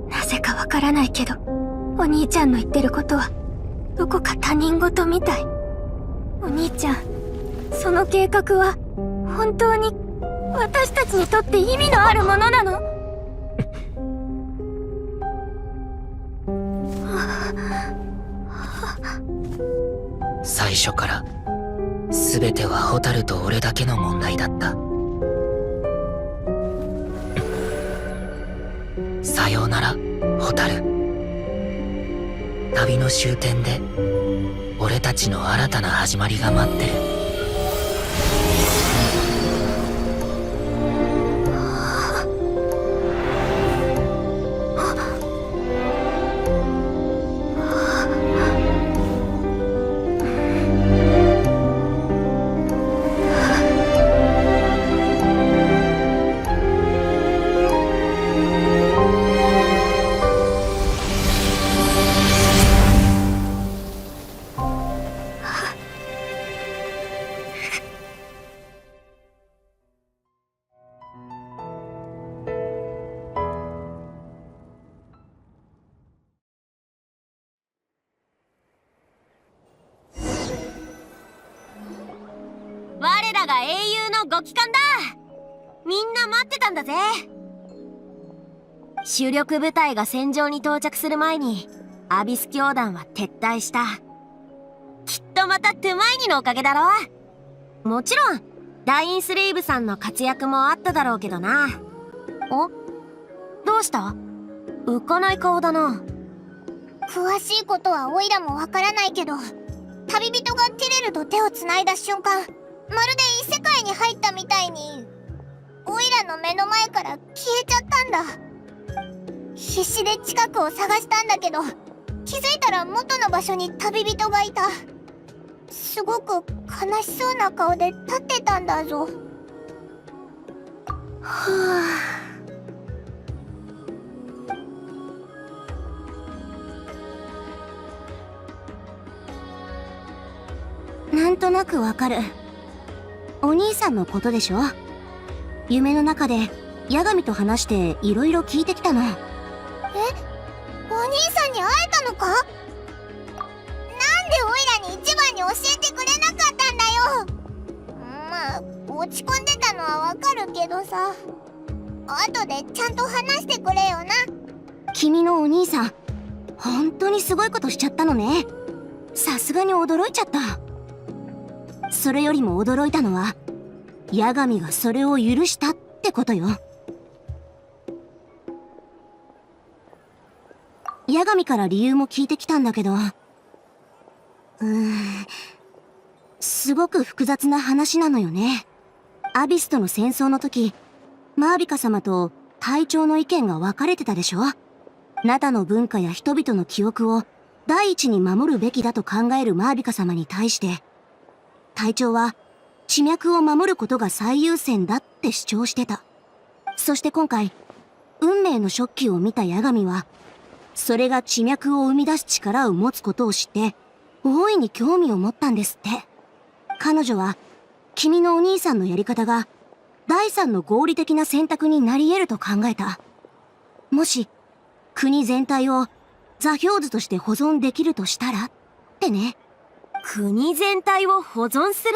なぜかわからないけど、お兄ちゃんの言ってることはどこか他人事みたい。お兄ちゃん、その計画は本当に私たちにとって意味のあるものなの？最初から全てはホタルと俺だけの問題だった。さようなら、ホタル。旅の終点で俺たちの新たな始まりが待ってる。らが英雄のご帰還だ。みんな待ってたんだぜ。主力部隊が戦場に到着する前にアビス教団は撤退した。きっとまたトゥマイニのおかげだろ。もちろんダインスレイブさんの活躍もあっただろうけどな。お？どうした？浮かない顔だな。詳しいことはオイラもわからないけど、旅人がティレルと手をつないだ瞬間、まるで異世界に入ったみたいにオイラの目の前から消えちゃったんだ。必死で近くを探したんだけど、気づいたら元の場所に旅人がいた。すごく悲しそうな顔で立ってたんだぞ。はあ。なんとなくわかる。お兄さんのことでしょ。夢の中で八神と話していろいろ聞いてきたの。お兄さんに会えたのか？なんでオイラに一番に教えてくれなかったんだよ。まあ落ち込んでたのはわかるけどさ、後でちゃんと話してくれよな。君のお兄さん、本当にすごいことしちゃったのね。さすがに驚いちゃった。それよりも驚いたのは、八神がそれを許したってことよ。八神から理由も聞いてきたんだけど、すごく複雑な話なのよね。アビスとの戦争の時、マービカ様と隊長の意見が分かれてたでしょ。ナタの文化や人々の記憶を第一に守るべきだと考えるマービカ様に対して、隊長は地脈を守ることが最優先だって主張してた。そして今回、運命の食器を見た八神は、それが地脈を生み出す力を持つことを知って、大いに興味を持ったんですって。彼女は、君のお兄さんのやり方が、第三の合理的な選択になり得ると考えた。もし、国全体を座標図として保存できるとしたらってね。国全体を保存する？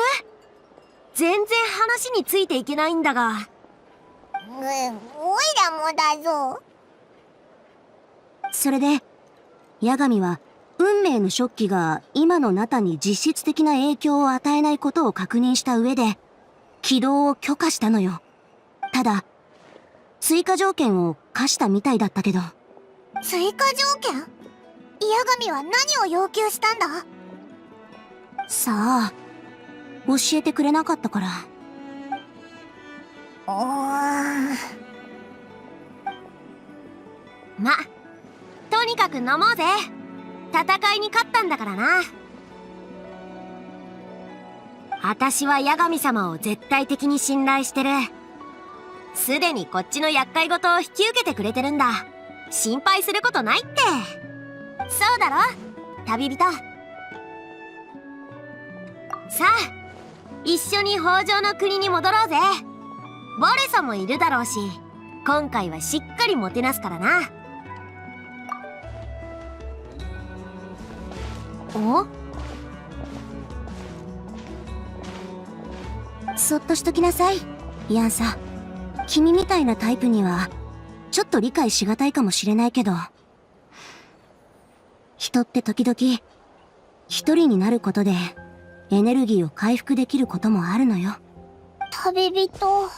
全然話についていけないんだが。オイラもだぞ。それで、八神は運命の食器が今のナタに実質的な影響を与えないことを確認した上で、起動を許可したのよ。ただ、追加条件を課したみたいだったけど。追加条件？八神は何を要求したんだ？さあ、教えてくれなかったから。ま、とにかく飲もうぜ。戦いに勝ったんだからな。私は八神様を絶対的に信頼してる。すでにこっちの厄介事を引き受けてくれてるんだ。心配することないって。そうだろ、旅人。さあ、一緒に北条の国に戻ろうぜ。ボレソもいるだろうし、今回はしっかりもてなすからな。お？そっとしときなさい、ヤンサ。君みたいなタイプにはちょっと理解しがたいかもしれないけど、人って時々一人になることでエネルギーを回復できることもあるのよ。旅人。